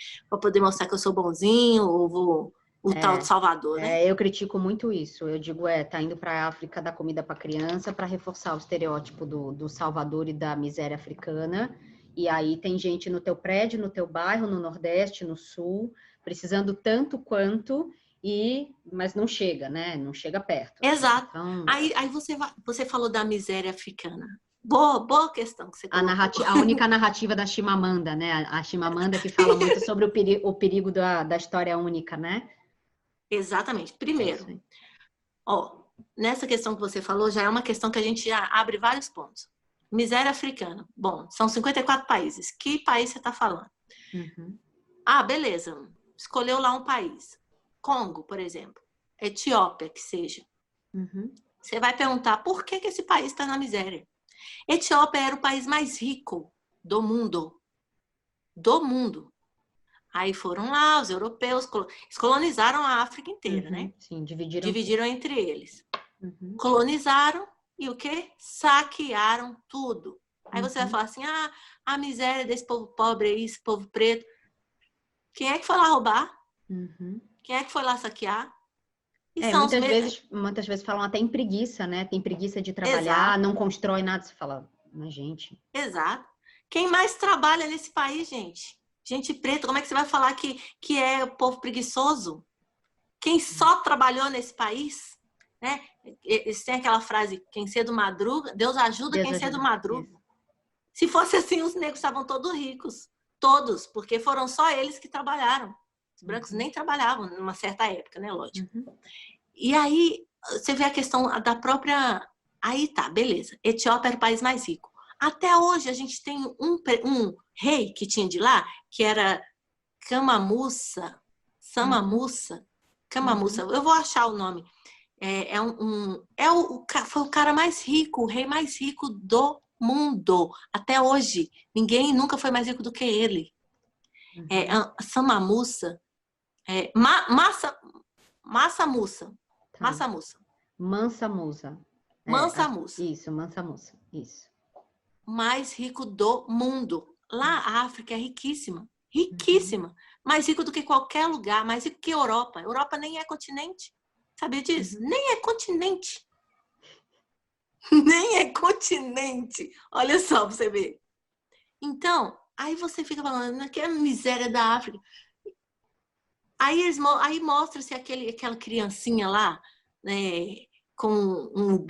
mostrar que eu sou bonzinho, ou vou o tal de Salvador, né? Eu critico muito isso. Eu digo, tá indo para a África dar comida para criança para reforçar o estereótipo do Salvador e da miséria africana. E aí tem gente no teu prédio, no teu bairro, no Nordeste, no Sul, precisando tanto quanto, mas não chega, né? Não chega perto. Exato. Então... Aí você falou da miséria africana. Boa questão que você colocou. A única narrativa da Chimamanda, né? A Chimamanda que fala muito sobre o perigo da história única, né? Exatamente. Primeiro, nessa questão que você falou, já é uma questão que a gente já abre vários pontos. Miséria africana. Bom, são 54 países. Que país você está falando? Ah, beleza. Escolheu lá um país. Congo, por exemplo. Etiópia, que seja. Você vai perguntar por que esse país está na miséria. Etiópia era o país mais rico do mundo. Do mundo. Aí foram lá, os europeus, eles colonizaram a África inteira, né? Sim, dividiram entre eles. Colonizaram e o quê? Saquearam tudo. Aí você vai falar assim, a miséria desse povo pobre aí, esse povo preto. Quem é que foi lá roubar? Quem é que foi lá saquear? Muitas vezes falam até em preguiça, né? Tem preguiça de trabalhar, Exato. Não constrói nada. Você fala, mas gente... Exato. Quem mais trabalha nesse país, gente? Gente preta, como é que você vai falar que é o povo preguiçoso? Quem só trabalhou nesse país, né? Eles têm aquela frase, quem cedo madruga, Deus ajuda quem cedo madruga. Isso. Se fosse assim, os negros estavam todos ricos. Todos, porque foram só eles que trabalharam. Os brancos nem trabalhavam numa certa época, né? Lógico. E aí, você vê a questão da própria... Aí tá, beleza. Etiópia era o país mais rico. Até hoje, a gente tem um rei que tinha de lá, que era Camamuça. Eu vou achar o nome. Foi o cara mais rico, o rei mais rico do mundo. Até hoje. Ninguém nunca foi mais rico do que ele. Samamuça. Massa Musa. Mansa Musa. Isso, Mansa Musa. Isso. Mais rico do mundo. Lá a África é riquíssima. Riquíssima. Mais rico do que qualquer lugar. Mais rico que a Europa. A Europa nem é continente. Sabia disso? Nem é continente. Nem é continente. Olha só pra você ver. Então, aí você fica falando que é a miséria da África. Aí mostra-se aquela criancinha lá, né, com um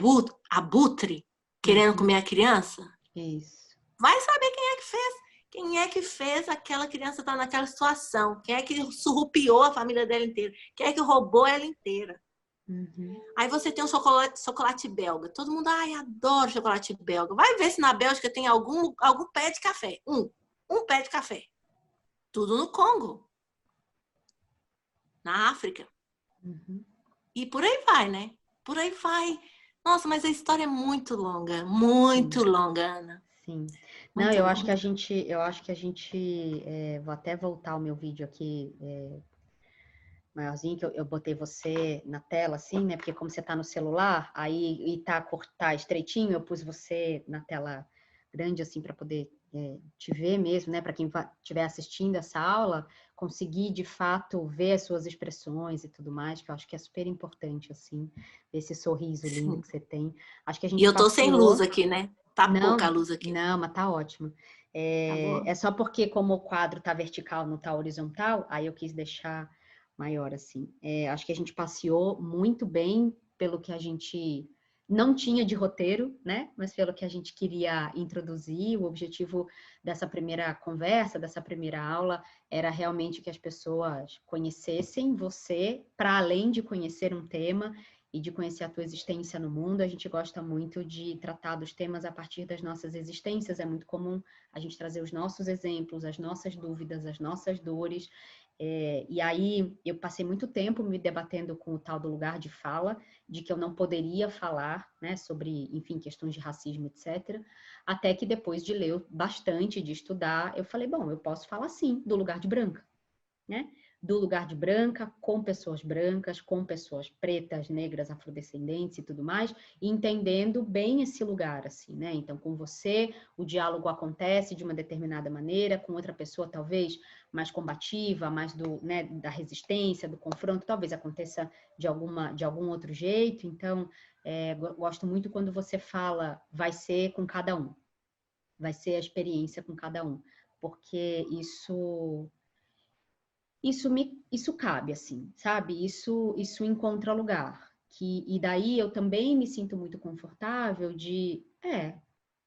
abutre, querendo comer a criança. Isso. Vai saber quem é que fez. Quem é que fez aquela criança estar naquela situação? Quem é que surrupiou a família dela inteira? Quem é que roubou ela inteira? Aí você tem um chocolate belga. Todo mundo, adoro chocolate belga. Vai ver se na Bélgica tem algum pé de café. Um pé de café. Tudo no Congo. Na África. E por aí vai, né? Por aí vai. Nossa, mas a história é muito longa. Muito longa, Ana. Sim. Não, eu acho que a gente... vou até voltar o meu vídeo aqui... maiorzinho, que eu botei você na tela, assim, né? Porque como você tá no celular, aí e tá estreitinho, eu pus você na tela grande, assim, para poder te ver mesmo, né? Para quem estiver assistindo essa aula, conseguir, de fato, ver as suas expressões e tudo mais, que eu acho que é super importante, assim, ver esse sorriso lindo que você tem. Acho que a gente eu tô sem luz aqui, né? Tá pouca a luz aqui. Não, mas tá ótimo. É só porque como o quadro tá vertical, não tá horizontal, aí eu quis deixar maior, assim. Acho que a gente passeou muito bem pelo que a gente não tinha de roteiro, né? Mas pelo que a gente queria introduzir. O objetivo dessa primeira conversa, dessa primeira aula, era realmente que as pessoas conhecessem você, para além de conhecer um tema, e de conhecer a tua existência no mundo, a gente gosta muito de tratar dos temas a partir das nossas existências. É muito comum a gente trazer os nossos exemplos, as nossas dúvidas, as nossas dores. E aí eu passei muito tempo me debatendo com o tal do lugar de fala, de que eu não poderia falar, né, sobre, enfim, questões de racismo, etc. Até que depois de ler bastante, de estudar, eu falei, bom, eu posso falar sim do lugar de branca, né? Do lugar de branca, com pessoas brancas, com pessoas pretas, negras, afrodescendentes e tudo mais, e entendendo bem esse lugar, assim, né? Então, com você, o diálogo acontece de uma determinada maneira, com outra pessoa, talvez, mais combativa, mais né, da resistência, do confronto, talvez aconteça de algum outro jeito. Então, gosto muito quando você fala, vai ser com cada um, vai ser a experiência com cada um, porque isso cabe, assim, sabe? Isso encontra lugar. E daí eu também me sinto muito confortável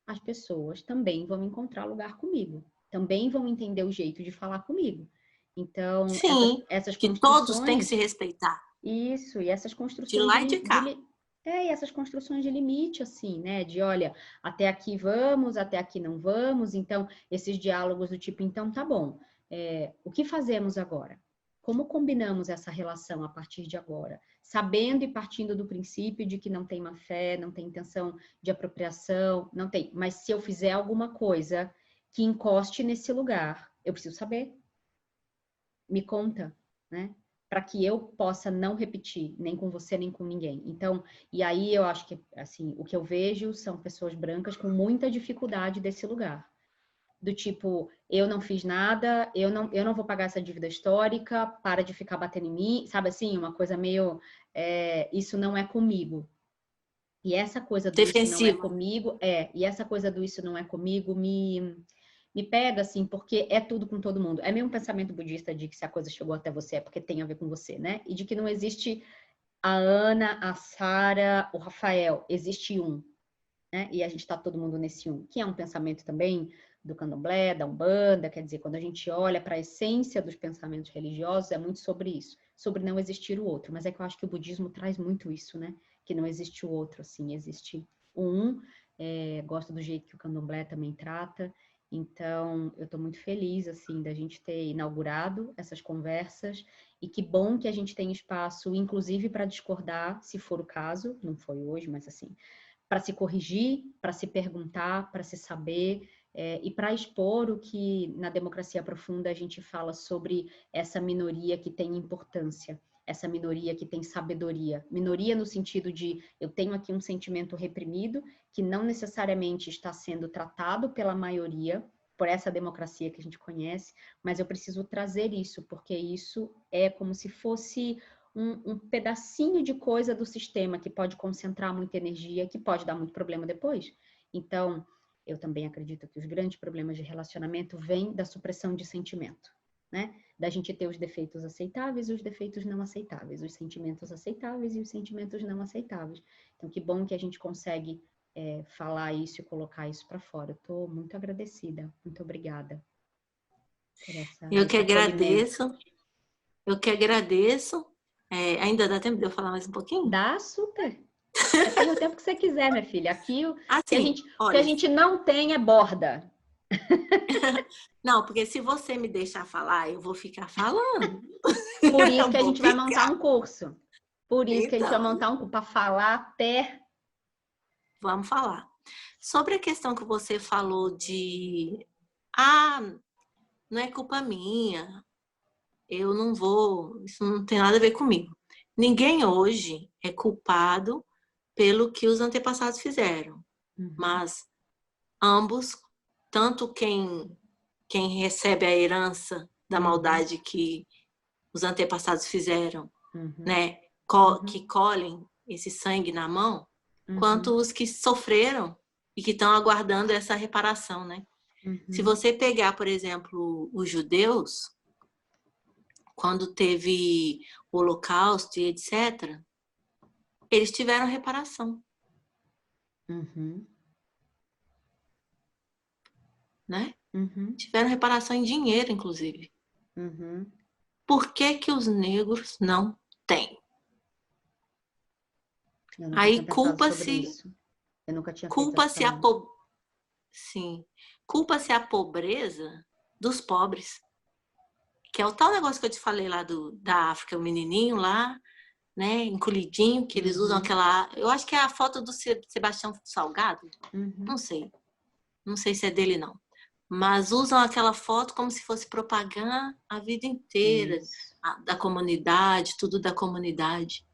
as pessoas também vão encontrar lugar comigo. Também vão entender o jeito de falar comigo. Então, Sim, essas que todos têm que construções... se respeitar. Isso, e essas De construções lá e de cá. e essas construções de limite, assim, né? De, olha, até aqui vamos, até aqui não vamos. Então, esses diálogos do tipo, então, tá bom. O que fazemos agora? Como combinamos essa relação a partir de agora? Sabendo e partindo do princípio de que não tem má fé, não tem intenção de apropriação, não tem. Mas se eu fizer alguma coisa que encoste nesse lugar, eu preciso saber. Me conta, né? Para que eu possa não repetir, nem com você, nem com ninguém. Então, e aí eu acho que, assim, o que eu vejo são pessoas brancas com muita dificuldade desse lugar. Do tipo, eu não fiz nada, eu não vou pagar essa dívida histórica, para de ficar batendo em mim, sabe assim? Uma coisa meio, isso não é comigo. E essa coisa do isso não é Defensivo. comigo, e essa coisa do isso não é comigo me pega, assim, porque é tudo com todo mundo. É meio um pensamento budista de que se a coisa chegou até você é porque tem a ver com você, né? E de que não existe a Ana, a Sara, o Rafael, existe um, né? E a gente tá todo mundo nesse um, que é um pensamento também do Candomblé, da Umbanda, quer dizer, quando a gente olha para a essência dos pensamentos religiosos, é muito sobre isso, sobre não existir o outro. Mas é que eu acho que o budismo traz muito isso, né? Que não existe o outro, assim, existe o um. Gosto do jeito que o Candomblé também trata. Então, eu estou muito feliz, assim, da gente ter inaugurado essas conversas e que bom que a gente tem espaço, inclusive, para discordar, se for o caso, não foi hoje, mas assim, para se corrigir, para se perguntar, para se saber, e para expor o que na democracia profunda a gente fala sobre essa minoria que tem importância, essa minoria que tem sabedoria. Minoria no sentido de eu tenho aqui um sentimento reprimido que não necessariamente está sendo tratado pela maioria, por essa democracia que a gente conhece, mas eu preciso trazer isso, porque isso é como se fosse um pedacinho de coisa do sistema que pode concentrar muita energia, que pode dar muito problema depois. Então, eu também acredito que os grandes problemas de relacionamento vêm da supressão de sentimento, né? Da gente ter os defeitos aceitáveis e os defeitos não aceitáveis, os sentimentos aceitáveis e os sentimentos não aceitáveis. Então, que bom que a gente consegue falar isso e colocar isso para fora. Eu estou muito agradecida, muito obrigada por Eu que esse acolhimento. agradeço. Eu que agradeço. Ainda dá tempo de eu falar mais um pouquinho? Dá super. Você tem o tempo que você quiser, minha filha. Aqui o Assim, que a olha, gente não tem é borda. não, porque se você me deixar falar, eu vou ficar falando. Por isso Eu que a vou gente vai montar ficar. um curso. Por isso que a gente vai Então, montar um curso para falar até. vamos falar. Sobre a questão que você falou de ah, não é culpa minha, eu não vou, isso não tem nada a ver comigo. Ninguém hoje é culpado pelo que os antepassados fizeram, Uhum, mas ambos, tanto quem recebe a herança da uhum, maldade que os antepassados fizeram, uhum, né, que uhum, colhem esse sangue na mão, quanto uhum, os que sofreram e que estão aguardando essa reparação, né? Se uhum, você pegar, por exemplo, os judeus, quando teve o Holocausto e etc., eles tiveram reparação, uhum, né? uhum, Tiveram reparação em dinheiro, inclusive. uhum. Por que que os negros não têm? Eu nunca tinha Aí pensado sobre isso. Eu nunca tinha feito culpa-se essa... sim, culpa-se a pobreza dos pobres, que é o tal negócio que eu te falei lá da África, o menininho lá, né, encolhidinho, que eles usam aquela... Eu acho que é a foto do Sebastião Salgado, não sei. Não sei se é dele, não. Mas usam aquela foto como se fosse propaganda a vida inteira, da comunidade, tudo da comunidade.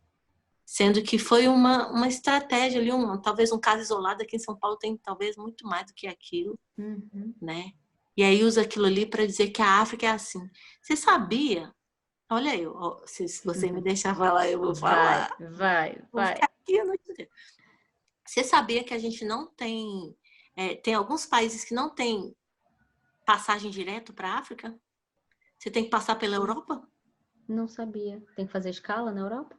Sendo que foi uma estratégia ali, talvez um caso isolado. Aqui em São Paulo tem talvez muito mais do que aquilo, né? E aí usa aquilo ali para dizer que a África é assim. Você sabia? Olha eu, se você me deixar falar, eu vou falar. Vai. Vou ficar aqui a noite inteira. Você sabia que a gente não tem... tem alguns países que não tem passagem direto para a África? Você tem que passar pela Europa? Não sabia. Tem que fazer escala na Europa?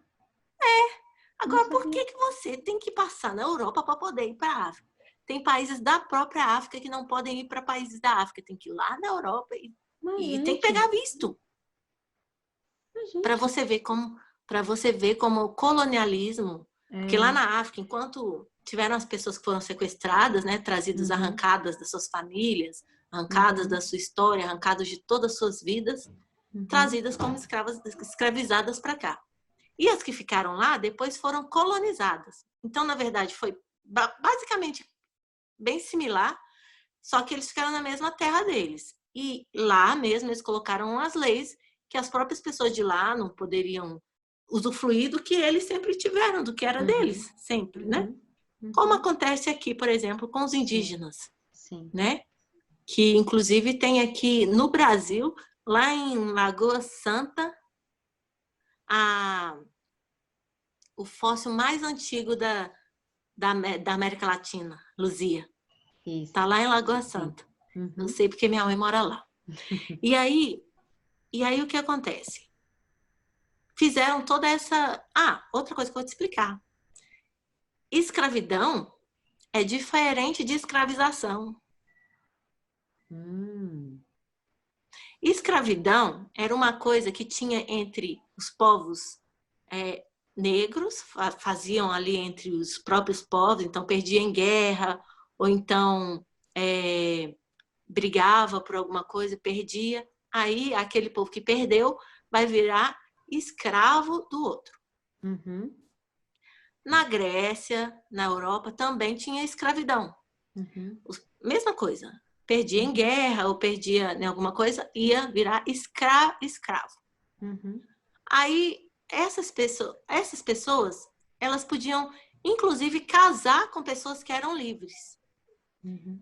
Agora, por que você tem que passar na Europa para poder ir para a África? Tem países da própria África que não podem ir para países da África. Tem que ir lá na Europa e tem que pegar visto. Para você ver como o colonialismo... Porque lá na África, enquanto tiveram as pessoas que foram sequestradas, né, trazidas, arrancadas das suas famílias, arrancadas da sua história, arrancadas de todas as suas vidas, trazidas como escravizadas para cá. E as que ficaram lá, depois foram colonizadas. Então, na verdade, foi basicamente bem similar, só que eles ficaram na mesma terra deles. E lá mesmo eles colocaram as leis que as próprias pessoas de lá não poderiam usufruir do que eles sempre tiveram, do que era deles, sempre, né? Como acontece aqui, por exemplo, com os indígenas, né? Que, inclusive, tem aqui no Brasil, lá em Lagoa Santa, o fóssil mais antigo da América Latina, Luzia. Está lá em Lagoa Santa. Eu sei porque minha mãe mora lá. E aí o que acontece? Fizeram toda essa... outra coisa que eu vou te explicar. Escravidão é diferente de escravização. Escravidão era uma coisa que tinha entre os povos negros, faziam ali entre os próprios povos, então perdia em guerra, ou então brigava por alguma coisa, perdia. Aí aquele povo que perdeu vai virar escravo do outro. Na Grécia, na Europa, também tinha escravidão. Mesma coisa. Perdia em guerra ou perdia em alguma coisa, ia virar escravo. Aí, essas pessoas, elas podiam, inclusive, casar com pessoas que eram livres.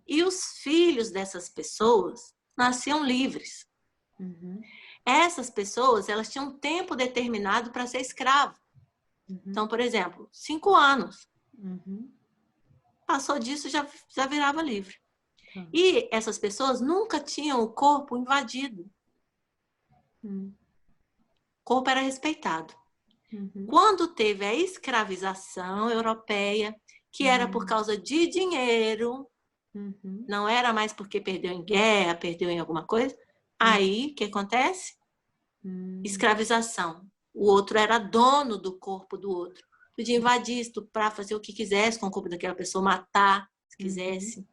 E os filhos dessas pessoas nasciam livres. Essas pessoas, elas tinham um tempo determinado para ser escravo. Então, por exemplo, 5 anos. Passou disso, já virava livre. E essas pessoas nunca tinham o corpo invadido. O corpo era respeitado. Quando teve a escravização europeia, que era por causa de dinheiro, não era mais porque perdeu em guerra, perdeu em alguma coisa, aí o que acontece? Escravização. O outro era dono do corpo do outro. Podia invadir, estuprar, fazer o que quisesse com o corpo daquela pessoa, matar, se quisesse.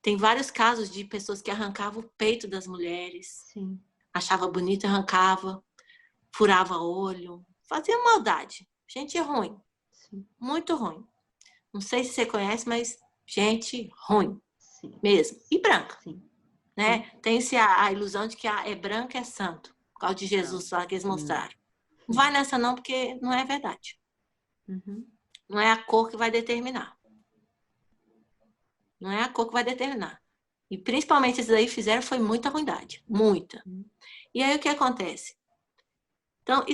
Tem vários casos de pessoas que arrancavam o peito das mulheres. Achava bonito, arrancava, furava olho, fazia maldade. Gente ruim. Muito ruim. Não sei se você conhece, mas gente ruim mesmo. E branca. Né? Tem-se a ilusão de que é branca é santo. Por causa de Jesus lá que eles mostraram. Não vai nessa não, porque não é verdade. Não é a cor que vai determinar. Não é a cor que vai determinar. E principalmente esses aí fizeram foi muita ruindade. Muita. E aí o que acontece? Então,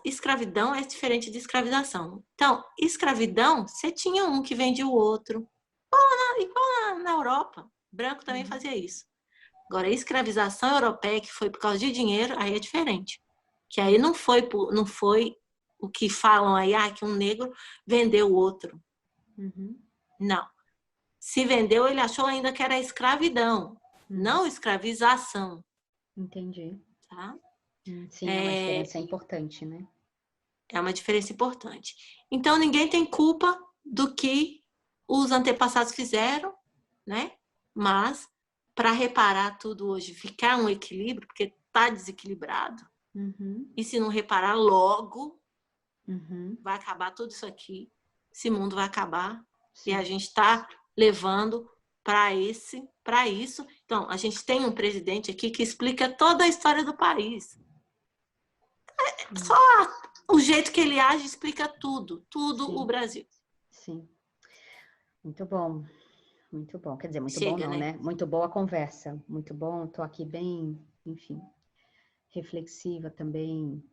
escravidão é diferente de escravização. Então, escravidão, você tinha um que vendia o outro. Igual na Europa. Branco também fazia isso. Agora, a escravização europeia, que foi por causa de dinheiro, aí é diferente. Que aí não foi o que falam aí, que um negro vendeu o outro. Não. Se vendeu, ele achou ainda que era escravidão, não escravização. Entendi. Tá? Sim, é uma diferença importante, né? É uma diferença importante. Então, ninguém tem culpa do que os antepassados fizeram, né? Mas, para reparar tudo hoje, ficar um equilíbrio, porque está desequilibrado, e se não reparar logo, vai acabar tudo isso aqui, esse mundo vai acabar. Sim. E a gente está levando para isso. Então, a gente tem um presidente aqui que explica toda a história do país. Só o jeito que ele age explica tudo Sim. O Brasil. Sim. Muito bom. Muito bom. Quer dizer, muito Chega, bom não, né? Muito boa a conversa. Muito bom. Tô aqui bem, enfim, reflexiva também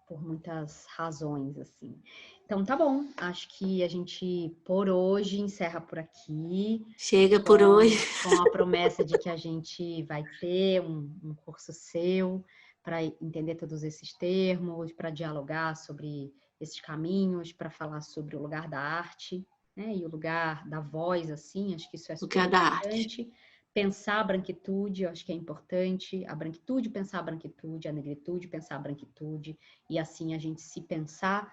por muitas razões, assim. Então, tá bom. Acho que a gente, por hoje, encerra por aqui. Chega por hoje. Com a promessa de que a gente vai ter um curso seu para entender todos esses termos, para dialogar sobre esses caminhos, para falar sobre o lugar da arte, né? E o lugar da voz, assim, acho que isso é super importante. Pensar a branquitude, eu acho que é importante. A branquitude, pensar a branquitude, a negritude, pensar a branquitude. E assim a gente se pensar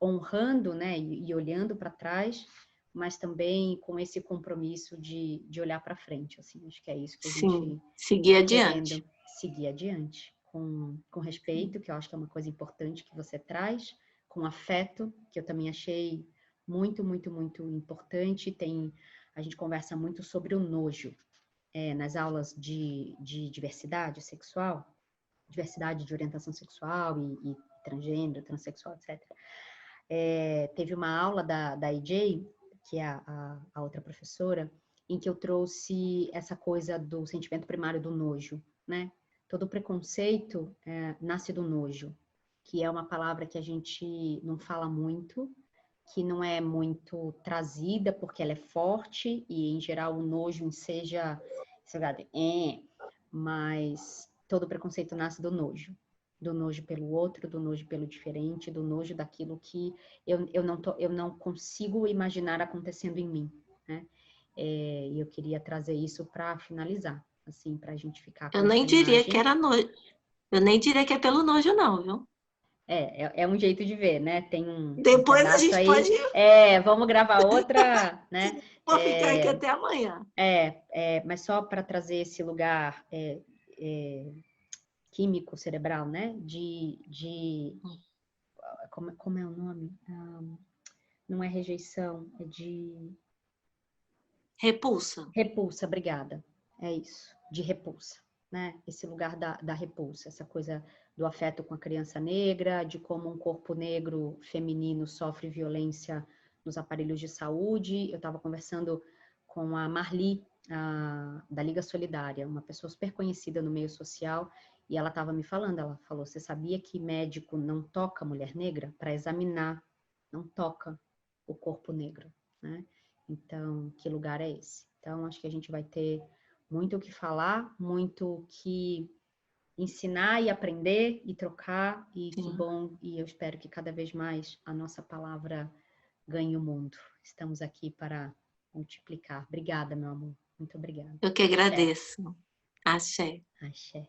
honrando, né? E olhando para trás, mas também com esse compromisso de olhar para frente. Assim, acho que é isso que a gente... seguir adiante. Seguir adiante. Com respeito, que eu acho que é uma coisa importante que você traz, com afeto, que eu também achei muito, muito, muito importante. A gente conversa muito sobre o nojo nas aulas de diversidade sexual, diversidade de orientação sexual e transgênero, transexual, etc. Teve uma aula da EJ, que é a outra professora, em que eu trouxe essa coisa do sentimento primário do nojo, né? Todo preconceito nasce do nojo, que é uma palavra que a gente não fala muito, que não é muito trazida porque ela é forte e, em geral, o nojo enseja, mas todo preconceito nasce do nojo pelo outro, do nojo pelo diferente, do nojo daquilo que eu não consigo imaginar acontecendo em mim, né? E eu queria trazer isso para finalizar, assim, para a gente ficar com Eu nem diria que era nojo. Eu nem diria que é pelo nojo, não, viu? É um jeito de ver, né? Tem Depois a gente aí, pode... vamos gravar outra, né? Vou ficar aqui até amanhã. Mas só para trazer esse lugar químico cerebral, né? Como é o nome? Não é rejeição, é de... Repulsa. Repulsa, obrigada. É isso, de repulsa, né? Esse lugar da repulsa, essa coisa do afeto com a criança negra, de como um corpo negro feminino sofre violência nos aparelhos de saúde. Eu estava conversando com a Marli, da Liga Solidária, uma pessoa super conhecida no meio social, e ela estava me falando, ela falou, você sabia que médico não toca mulher negra para examinar, não toca o corpo negro, né? Então, que lugar é esse? Então, acho que a gente vai ter muito o que falar, muito o que ensinar e aprender e trocar, e que bom, e eu espero que cada vez mais a nossa palavra ganhe o mundo. Estamos aqui para multiplicar. Obrigada, meu amor. Muito obrigada. Eu que agradeço. Axé. Axé.